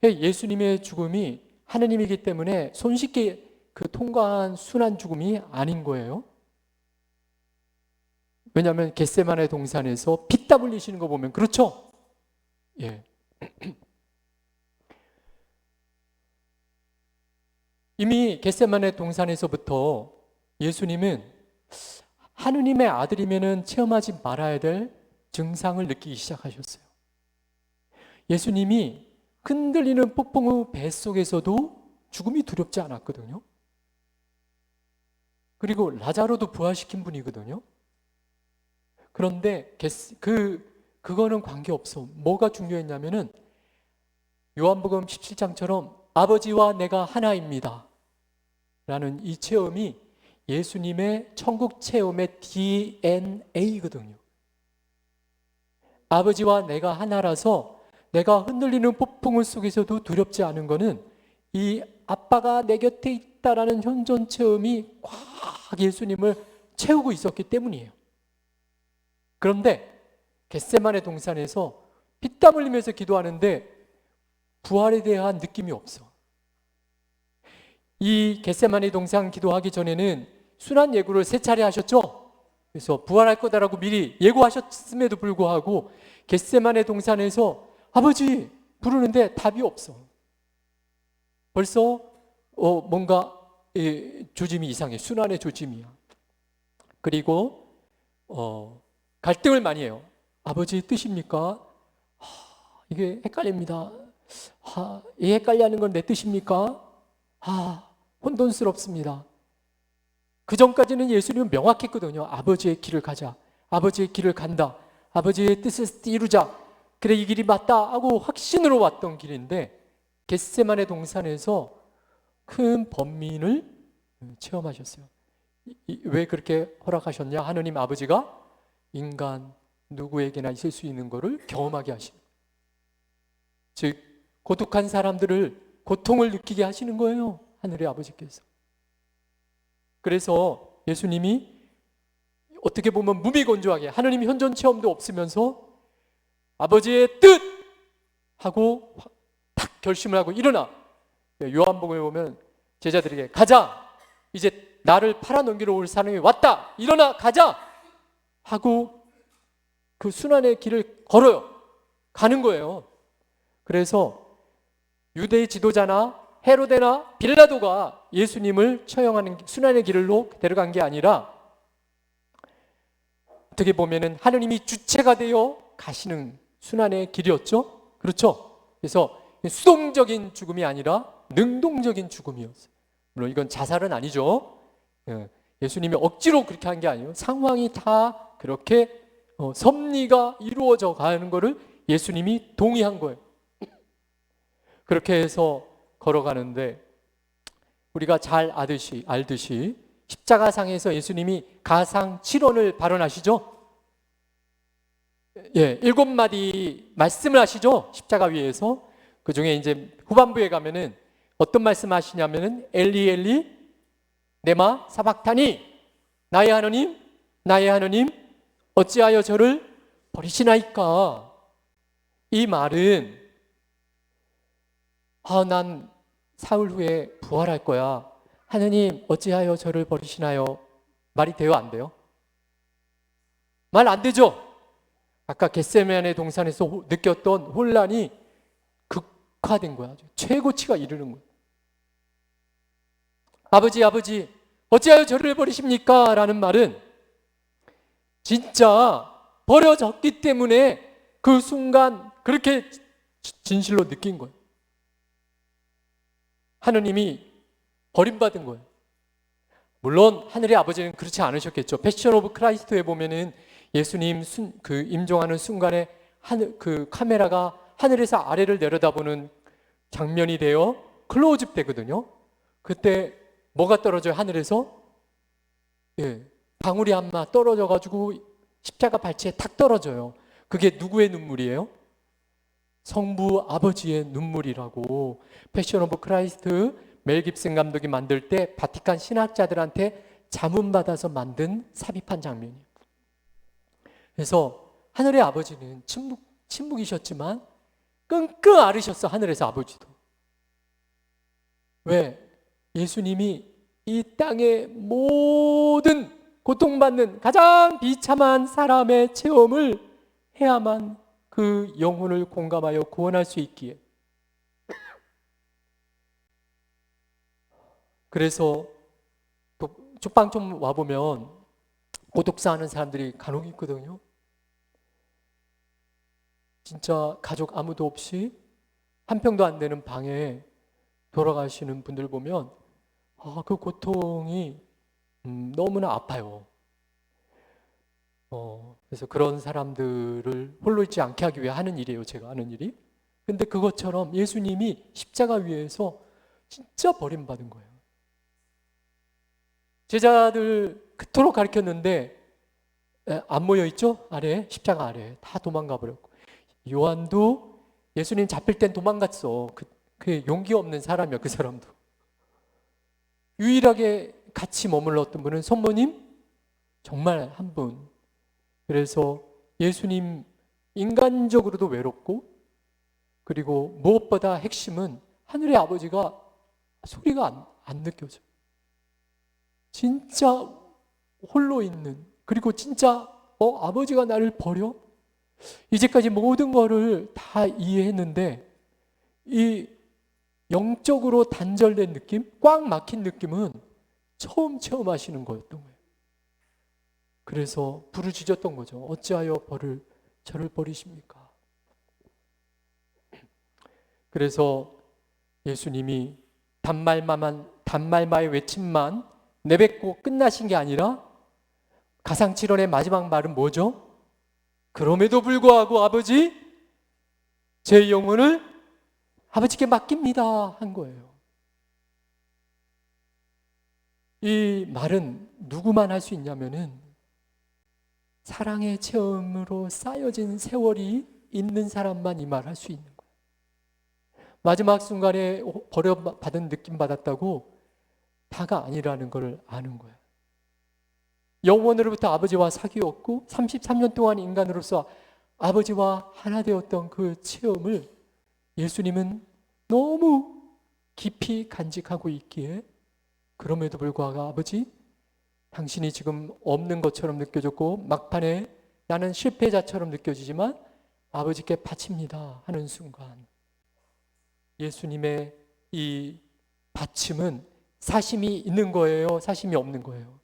예수님의 죽음이 하느님이기 때문에 손쉽게 통과한 순한 죽음이 아닌 거예요. 왜냐하면 겟세마네 동산에서 피땀 흘리시는 거 보면 그렇죠? 예. 이미 겟세마네 동산에서부터 예수님은 하느님의 아들이면은 체험하지 말아야 될 증상을 느끼기 시작하셨어요. 예수님이 흔들리는 폭풍우 뱃속에서도 죽음이 두렵지 않았거든요. 그리고 라자로도 부활시킨 분이거든요. 그런데 그거는 관계없어. 뭐가 중요했냐면은 요한복음 17장처럼 아버지와 내가 하나입니다 라는 이 체험이 예수님의 천국 체험의 DNA거든요. 아버지와 내가 하나라서 내가 흔들리는 폭풍울 속에서도 두렵지 않은 거는 이 아빠가 내 곁에 있다라는 현존 체험이 꽉 예수님을 채우고 있었기 때문이에요. 그런데 겟세마네 동산에서 피땀 흘리면서 기도하는데 부활에 대한 느낌이 없어. 이 겟세마네 동산 기도하기 전에는 순환 예고를 3차례 하셨죠? 그래서 부활할 거다라고 미리 예고하셨음에도 불구하고 겟세마네 동산에서 아버지 부르는데 답이 없어. 벌써 뭔가 조짐이 이상해. 순환의 조짐이야. 그리고 갈등을 많이 해요. 아버지의 뜻입니까? 이게 헷갈립니다. 이 헷갈려하는 건 내 뜻입니까? 혼돈스럽습니다. 그 전까지는 예수님은 명확했거든요. 아버지의 길을 가자. 아버지의 길을 간다. 아버지의 뜻을 이루자. 그래 이 길이 맞다 하고 확신으로 왔던 길인데 겟세마네 동산에서 큰 번민을 체험하셨어요. 왜 그렇게 허락하셨냐? 하느님 아버지가 인간 누구에게나 있을 수 있는 것을 경험하게 하시는, 즉 고독한 사람들을 고통을 느끼게 하시는 거예요. 하늘의 아버지께서. 그래서 예수님이 어떻게 보면 무미건조하게 하느님 현존 체험도 없으면서 아버지의 뜻! 하고 탁 결심을 하고 일어나. 요한복음에 보면 제자들에게 가자! 이제 나를 팔아넘기러 올 사람이 왔다! 일어나 가자! 하고 그 순환의 길을 걸어요. 가는 거예요. 그래서 유대의 지도자나 헤로데나 빌라도가 예수님을 처형하는 순환의 길로 데려간 게 아니라 어떻게 보면은 하느님이 주체가 되어 가시는 순환의 길이었죠. 그렇죠? 그래서 수동적인 죽음이 아니라 능동적인 죽음이었어요. 물론 이건 자살은 아니죠. 예수님이 억지로 그렇게 한 게 아니에요. 상황이 다 그렇게 섭리가 이루어져 가는 거를 예수님이 동의한 거예요. 그렇게 해서 걸어가는데 우리가 잘 알듯이 십자가상에서 예수님이 가상 7원을 발언하시죠. 7마디 말씀을 하시죠. 십자가 위에서. 그 중에 이제 후반부에 가면은 어떤 말씀 하시냐면은 엘리 엘리 네마 사박타니, 나의 하느님 어찌하여 저를 버리시나이까. 이 말은 난 사흘 후에 부활할 거야. 하느님 어찌하여 저를 버리시나요? 말이 돼요, 안 돼요? 말 안 되죠? 아까 겟세마네 동산에서 느꼈던 혼란이 극화된 거야. 최고치가 이르는 거야. 아버지 어찌하여 저를 버리십니까? 라는 말은 진짜 버려졌기 때문에 그 순간 그렇게 진실로 느낀 거예요. 하느님이 버림받은 거예요. 물론 하늘의 아버지는 그렇지 않으셨겠죠. 패션 오브 크라이스트에 보면은 예수님 임종하는 순간에 그 카메라가 하늘에서 아래를 내려다보는 장면이 되어 클로즈업 되거든요. 그때 뭐가 떨어져요? 하늘에서? 예, 방울이 한마 떨어져 가지고 십자가 발치에 탁 떨어져요. 그게 누구의 눈물이에요? 성부 아버지의 눈물이라고. 패션 오브 크라이스트 멜 깁슨 감독이 만들 때 바티칸 신학자들한테 자문받아서 만든 삽입한 장면이에요. 그래서 하늘의 아버지는 침묵이셨지만 끙끙 앓으셨어. 하늘에서 아버지도. 왜? 예수님이 이 땅의 모든 고통받는 가장 비참한 사람의 체험을 해야만 그 영혼을 공감하여 구원할 수 있기에. 그래서 쪽방 좀 와보면 고독사 하는 사람들이 간혹 있거든요. 진짜 가족 아무도 없이 한 평도 안 되는 방에 돌아가시는 분들 보면 그 고통이 너무나 아파요. 그래서 그런 사람들을 홀로 있지 않게 하기 위해 하는 일이에요. 제가 하는 일이. 근데 그것처럼 예수님이 십자가 위에서 진짜 버림받은 거예요. 제자들 그토록 가르쳤는데 안 모여있죠? 아래에, 십자가 아래에 다 도망가 버렸고, 요한도 예수님 잡힐 땐 도망갔어. 그 용기 없는 사람이야. 그 사람도. 유일하게 같이 머물렀던 분은 성모님 정말 한 분. 그래서 예수님 인간적으로도 외롭고, 그리고 무엇보다 핵심은 하늘의 아버지가 소리가 안 느껴져요. 진짜 홀로 있는, 그리고 진짜 아버지가 나를 버려? 이제까지 모든 거를 다 이해했는데 이 영적으로 단절된 느낌, 꽉 막힌 느낌은 처음 체험하시는 거였던 거예요. 그래서 부르짖었던 거죠. 어찌하여 저를 버리십니까? 그래서 예수님이 단말마의 외침만 내뱉고 끝나신 게 아니라 가상칠언의 마지막 말은 뭐죠? 그럼에도 불구하고 아버지, 제 영혼을 아버지께 맡깁니다 한 거예요. 이 말은 누구만 할 수 있냐면은 사랑의 체험으로 쌓여진 세월이 있는 사람만 이 말 할 수 있는 거예요. 마지막 순간에 버려받은 느낌 받았다고 다가 아니라는 걸 아는 거예요. 영원으로부터 아버지와 사귀었고 33년 동안 인간으로서 아버지와 하나 되었던 그 체험을 예수님은 너무 깊이 간직하고 있기에, 그럼에도 불구하고 아버지, 당신이 지금 없는 것처럼 느껴졌고 막판에 나는 실패자처럼 느껴지지만 아버지께 바칩니다 하는 순간, 예수님의 이 바침은 사심이 있는 거예요? 사심이 없는 거예요?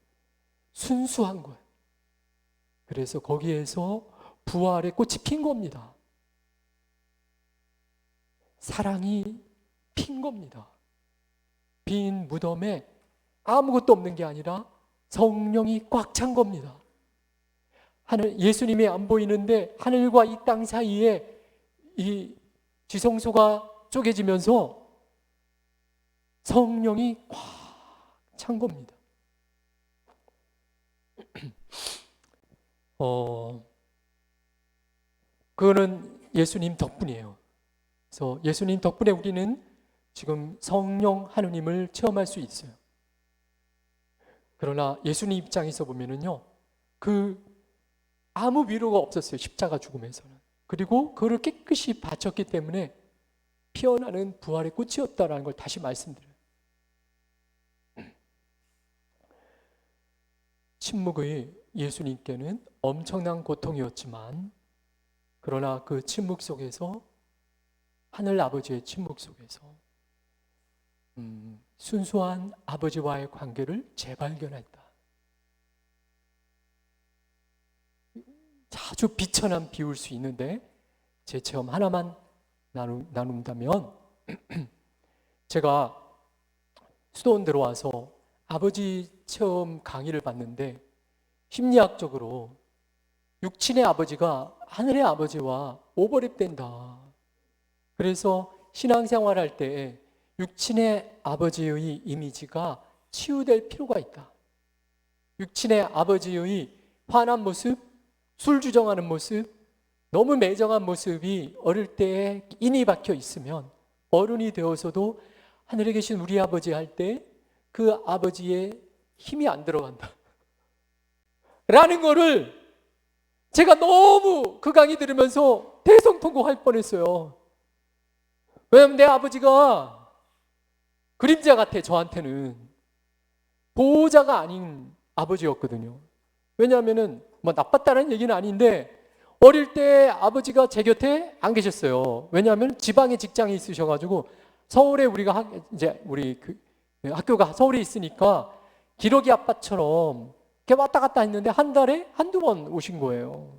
순수한 거예요. 그래서 거기에서 부활의 꽃이 핀 겁니다. 사랑이 핀 겁니다. 빈 무덤에 아무것도 없는 게 아니라 성령이 꽉 찬 겁니다. 예수님이 안 보이는데 하늘과 이 땅 사이에 이 지성소가 쪼개지면서 성령이 꽉 찬 겁니다. 그거는 예수님 덕분이에요. 그래서 예수님 덕분에 우리는 지금 성령 하느님을 체험할 수 있어요. 그러나 예수님 입장에서 보면은요, 아무 위로가 없었어요. 십자가 죽음에서는. 그리고 그를 깨끗이 바쳤기 때문에 피어나는 부활의 꽃이었다라는 걸 다시 말씀드려요. 침묵의 예수님께는 엄청난 고통이었지만, 그러나 그 침묵 속에서, 하늘 아버지의 침묵 속에서 순수한 아버지와의 관계를 재발견했다. 아주 비천한 비울 수 있는데 제 체험 하나만 나눈다면 제가 수도원 들어와서 아버지 처음 강의를 받는데 심리학적으로 육친의 아버지가 하늘의 아버지와 오버랩된다. 그래서 신앙생활할 때 육친의 아버지의 이미지가 치유될 필요가 있다. 육친의 아버지의 화난 모습, 술 주정하는 모습, 너무 매정한 모습이 어릴 때에 인이 박혀 있으면 어른이 되어서도 하늘에 계신 우리 아버지 할 때 그 아버지의 힘이 안 들어간다 라는 거를 제가 너무 그 강의 들으면서 대성통곡할 뻔했어요. 왜냐하면 내 아버지가 그림자 같아. 저한테는 보호자가 아닌 아버지였거든요. 왜냐하면 뭐 나빴다는 얘기는 아닌데 어릴 때 아버지가 제 곁에 안 계셨어요. 왜냐하면 지방에 직장이 있으셔가지고 서울에 우리가 이제 우리 학교가 서울에 있으니까 기러기 아빠처럼 이렇게 왔다 갔다 했는데 한 달에 한두 번 오신 거예요.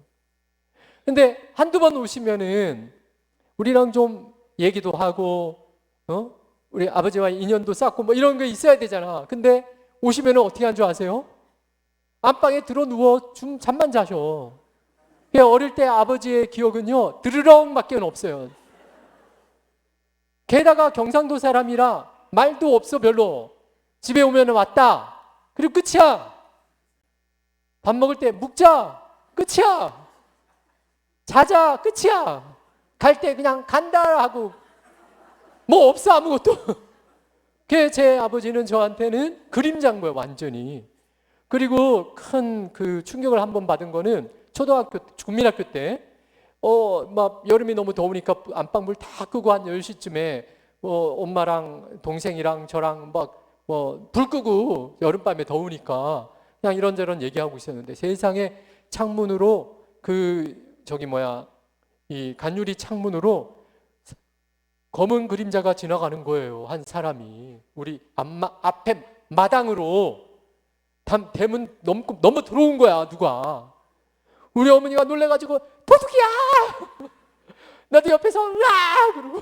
근데 한두 번 오시면은 우리랑 좀 얘기도 하고, 우리 아버지와 인연도 쌓고 뭐 이런 게 있어야 되잖아. 근데 오시면은 어떻게 한 줄 아세요? 안방에 들어 누워 좀 잠만 자셔. 어릴 때 아버지의 기억은요, 드르렁밖에 없어요. 게다가 경상도 사람이라 말도 없어 별로. 집에 오면 왔다. 그리고 끝이야. 밥 먹을 때 묵자. 끝이야. 자자. 끝이야. 갈 때 그냥 간다 하고 뭐 없어 아무것도. 제 아버지는 저한테는 그림자인 거예요 완전히. 그리고 큰 그 충격을 한번 받은 거는 초등학교, 국민학교 때 막 여름이 너무 더우니까 안방불 다 끄고 한 10시쯤에 엄마랑 동생이랑 저랑 막 불 끄고 여름밤에 더우니까 그냥 이런저런 얘기하고 있었는데 세상에 창문으로 이 간유리 창문으로 검은 그림자가 지나가는 거예요. 한 사람이 우리 앞에 마당으로 대문 너무 들어온 거야. 누가 우리 어머니가 놀래가지고 도둑이야. 나도 옆에서 으아 그러고.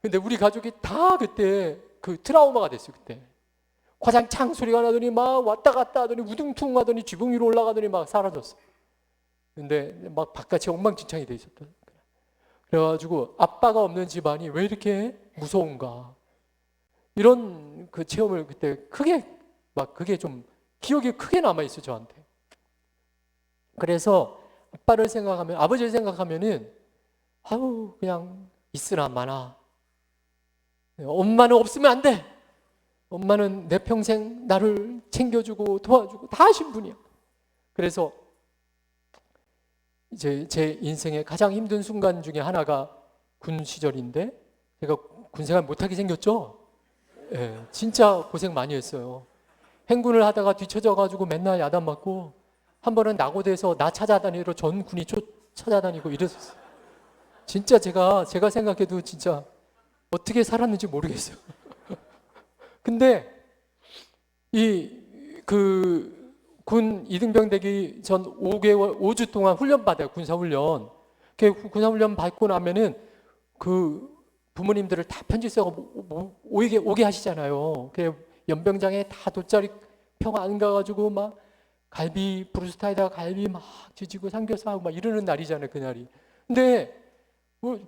근데 우리 가족이 다 그때 그 트라우마가 됐어요. 그때 화장창 소리가 나더니 막 왔다 갔다 하더니 우둥퉁 하더니 지붕 위로 올라가더니 막 사라졌어. 근데 막 바깥이 엉망진창이 돼 있었다. 그래가지고 아빠가 없는 집안이 왜 이렇게 무서운가 이런 그 체험을 그때 크게 막 그게 좀 기억이 크게 남아 있어 저한테. 그래서 아빠를 생각하면 아버지를 생각하면은 그냥 있으나 마나. 엄마는 없으면 안 돼. 엄마는 내 평생 나를 챙겨주고 도와주고 다 하신 분이야. 그래서 이제 제 인생의 가장 힘든 순간 중에 하나가 군 시절인데 제가 군생활 못하게 생겼죠. 예, 진짜 고생 많이 했어요. 행군을 하다가 뒤쳐져가지고 맨날 야단 맞고 한 번은 낙오돼서 나 찾아다니러 전 군이 찾아다니고 이랬었어요. 진짜 제가 생각해도 진짜 어떻게 살았는지 모르겠어요. 근데 군 이등병 되기 전 5주 동안 훈련 받아요. 군사훈련. 군사훈련 받고 나면은 그 부모님들을 다 편지 써서 오게 하시잖아요. 연병장에 다 돗자리 펴고 안 가가지고 막 갈비 브루스타에다가 갈비 막 지지고 삼겹살 하고 막 이러는 날이잖아요. 그날이. 근데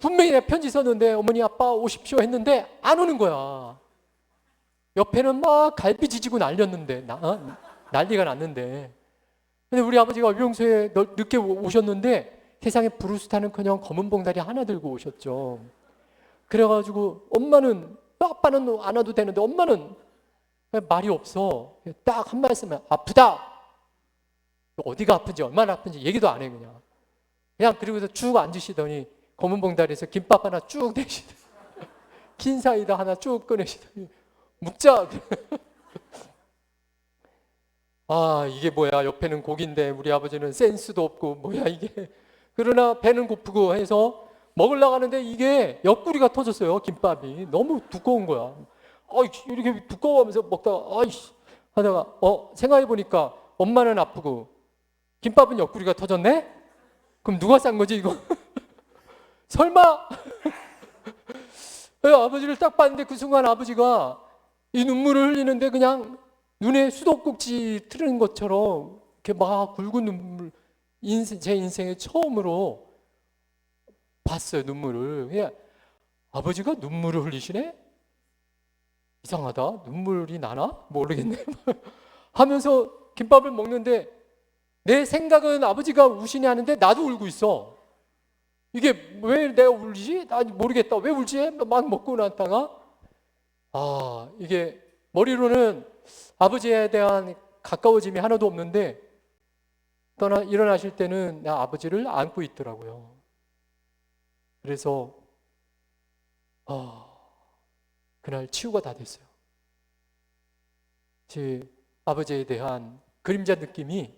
분명히 내가 편지 썼는데 어머니 아빠 오십시오 했는데 안 오는 거야. 옆에는 막 갈비 지지고 난리가 났는데. 근데 우리 아버지가 의병소에 늦게 오셨는데 세상에 브루스타는커녕 검은 봉다리 하나 들고 오셨죠. 그래가지고 아빠는 안 와도 되는데 엄마는 말이 없어. 딱 한 말씀에 아프다. 어디가 아픈지 얼마나 아픈지 얘기도 안 해 그냥 그리고서 쭉 앉으시더니 검은 봉다리에서 김밥 하나 쭉 내시더니 긴 사이다 하나 쭉 꺼내시더니 묵자. 이게 뭐야. 옆에는 고기인데 우리 아버지는 센스도 없고 뭐야 이게. 그러나 배는 고프고 해서 먹으려고 하는데 이게 옆구리가 터졌어요. 김밥이 너무 두꺼운 거야. 이렇게 두꺼워하면서 먹다가 하다가 생각해보니까 엄마는 아프고 김밥은 옆구리가 터졌네? 그럼 누가 싼 거지 이거? 설마? 아버지를 딱 봤는데 그 순간 아버지가 이 눈물을 흘리는데 그냥 눈에 수도꼭지 틀은 것처럼 이렇게 막 굵은 눈물, 제 인생에 처음으로 봤어요, 눈물을. 그냥 아버지가 눈물을 흘리시네? 이상하다. 눈물이 나나? 모르겠네. 하면서 김밥을 먹는데 내 생각은 아버지가 우시네 하는데 나도 울고 있어. 이게 왜 내가 울지? 나 모르겠다. 왜 울지? 막 먹고 났다가 이게 머리로는 아버지에 대한 가까워짐이 하나도 없는데 일어나실 때는 나 아버지를 안고 있더라고요. 그래서 그날 치유가 다 됐어요. 제 아버지에 대한 그림자 느낌이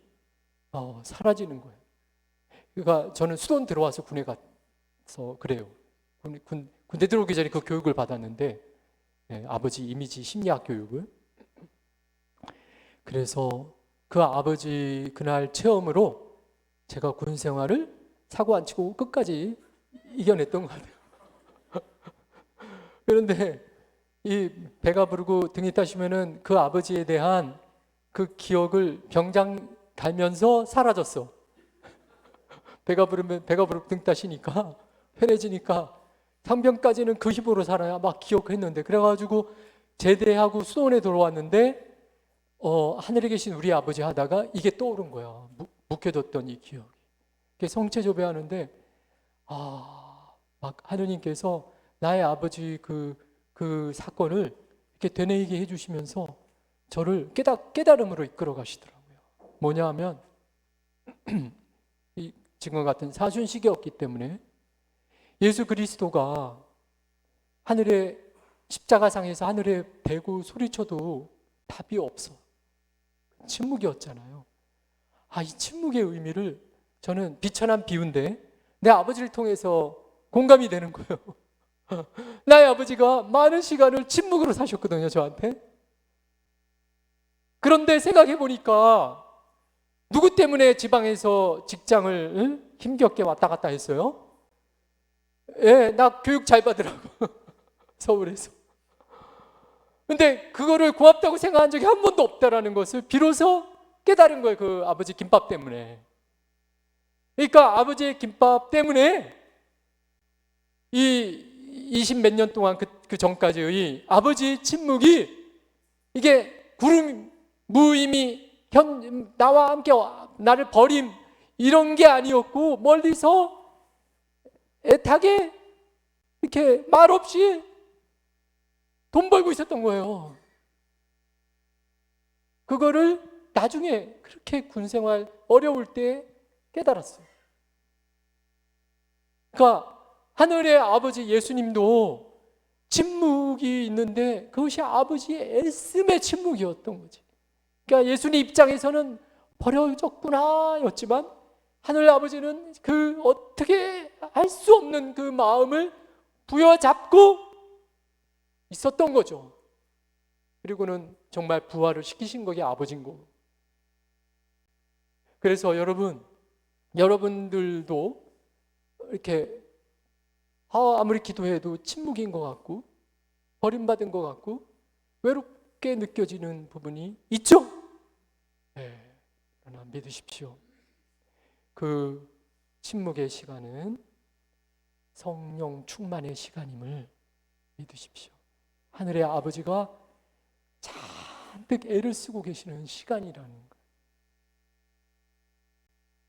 사라지는 거예요. 그러니까 저는 수돈 들어와서 군에 가서 그래요. 군대 들어오기 전에 그 교육을 받았는데 아버지 이미지 심리학 교육을. 그래서 그 아버지 그날 체험으로 제가 군 생활을 사고 안 치고 끝까지 이겨냈던 것 같아요. 그런데 이 배가 부르고 등이 타시면은 그 아버지에 대한 그 기억을 병장 갈면서 사라졌어. 배가 부르고 등 따시니까 편해지니까 상병까지는 그 힘으로 살아야 막 기억했는데, 그래가지고 제대하고 수도원에 들어왔는데 하늘에 계신 우리 아버지 하다가 이게 떠오른 거야. 묵혀뒀던 이 기억이. 성체조배하는데 막 하느님께서 나의 아버지 그 사건을 이렇게 되뇌이게 해주시면서 저를 깨달음으로 이끌어 가시더라고요. 뭐냐 하면 지금 같은 사순 시기였기 때문에 예수 그리스도가 하늘에 십자가상에서 하늘에 대고 소리쳐도 답이 없어. 침묵이었잖아요. 이 침묵의 의미를 저는 비천한 비유인데 내 아버지를 통해서 공감이 되는 거예요. 나의 아버지가 많은 시간을 침묵으로 사셨거든요, 저한테. 그런데 생각해 보니까 누구 때문에 지방에서 직장을 힘겹게 왔다 갔다 했어요? 나 교육 잘 받으라고. 서울에서. 근데 그거를 고맙다고 생각한 적이 한 번도 없다라는 것을 비로소 깨달은 거예요, 그 아버지 김밥 때문에. 그러니까 아버지의 김밥 때문에 이 20 몇 년 동안 그 전까지의 아버지의 침묵이 이게 구름 무의미 나와 함께 나를 버림 이런 게 아니었고 멀리서 애타게 이렇게 말없이 돈 벌고 있었던 거예요. 그거를 나중에 그렇게 군생활 어려울 때 깨달았어요. 그러니까 하늘의 아버지 예수님도 침묵이 있는데 그것이 아버지의 애씀의 침묵이었던 거지. 그러니까 예수님 입장에서는 버려졌구나 였지만 하늘 아버지는 그 어떻게 할 수 없는 그 마음을 부여잡고 있었던 거죠. 그리고는 정말 부활을 시키신 거기 아버지인 거고. 그래서 여러분들도 이렇게 아무리 기도해도 침묵인 것 같고 버림받은 것 같고 외롭게 느껴지는 부분이 있죠? 그러나 믿으십시오. 그 침묵의 시간은 성령 충만의 시간임을 믿으십시오. 하늘의 아버지가 잔뜩 애를 쓰고 계시는 시간이라는 거예요.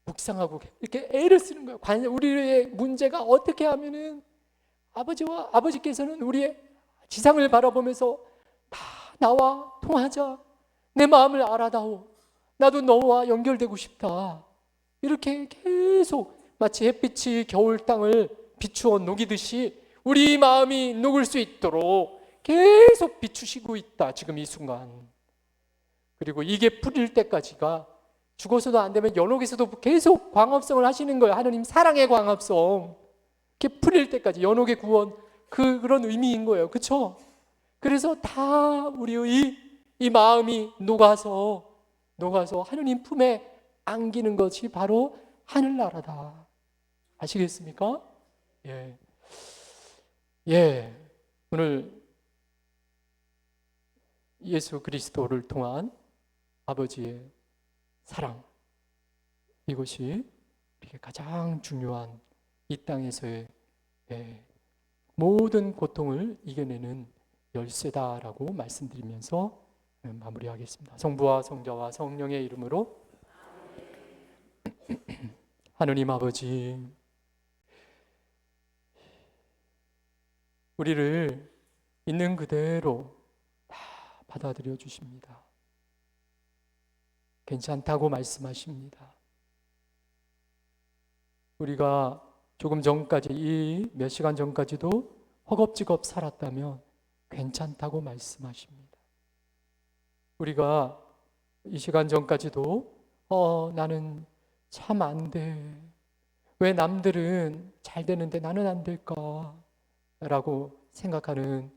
묵상하고 이렇게 애를 쓰는 거예요. 우리의 문제가 어떻게 하면은 아버지께서는 우리의 지상을 바라보면서 다 나와 통하자. 내 마음을 알아다오. 나도 너와 연결되고 싶다. 이렇게 계속 마치 햇빛이 겨울 땅을 비추어 녹이듯이 우리 마음이 녹을 수 있도록 계속 비추시고 있다. 지금 이 순간. 그리고 이게 풀릴 때까지가 죽어서도 안 되면 연옥에서도 계속 광합성을 하시는 거예요. 하느님 사랑의 광합성. 이렇게 풀릴 때까지 연옥의 구원 그런 의미인 거예요. 그렇죠? 그래서 다 우리의 이 마음이 녹아서 하느님 품에 안기는 것이 바로 하늘나라다. 아시겠습니까? 예. 오늘 예수 그리스도를 통한 아버지의 사랑, 이것이 우리에게 가장 중요한 이 땅에서의 모든 고통을 이겨내는 열쇠다라고 말씀드리면서 마무리하겠습니다. 성부와 성자와 성령의 이름으로. 하느님 아버지, 우리를 있는 그대로 다 받아들여 주십니다. 괜찮다고 말씀하십니다. 우리가 조금 전까지, 이 몇 시간 전까지도 허겁지겁 살았다면 괜찮다고 말씀하십니다. 우리가 이 시간 전까지도 나는 참 안 돼. 왜 남들은 잘 되는데 나는 안 될까? 라고 생각하는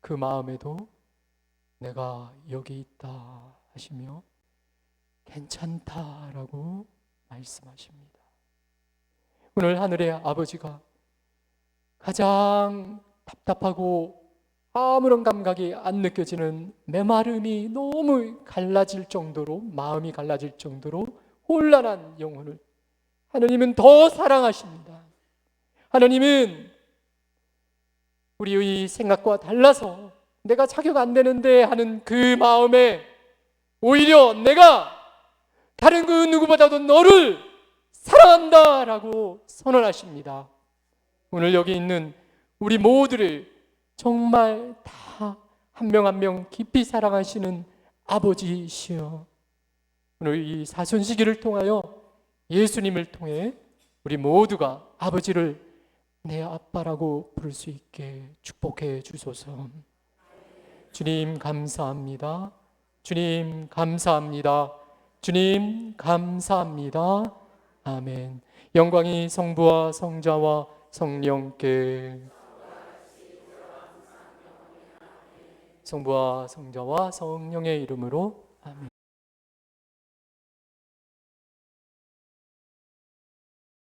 그 마음에도 내가 여기 있다 하시며 괜찮다라고 말씀하십니다. 오늘 하늘의 아버지가 가장 답답하고 아무런 감각이 안 느껴지는 메마름이 너무 갈라질 정도로, 마음이 갈라질 정도로 혼란한 영혼을 하나님은 더 사랑하십니다. 하나님은 우리의 생각과 달라서 내가 자격 안 되는데 하는 그 마음에 오히려 내가 다른 그 누구보다도 너를 사랑한다라고 선언하십니다. 오늘 여기 있는 우리 모두를 정말 다 한 명 한 명 깊이 사랑하시는 아버지이시여, 오늘 이 사순시기를 통하여 예수님을 통해 우리 모두가 아버지를 내 아빠라고 부를 수 있게 축복해 주소서. 주님 감사합니다. 주님 감사합니다. 주님 감사합니다. 아멘. 영광이 성부와 성자와 성령께, 성부와 성자와 성령의 이름으로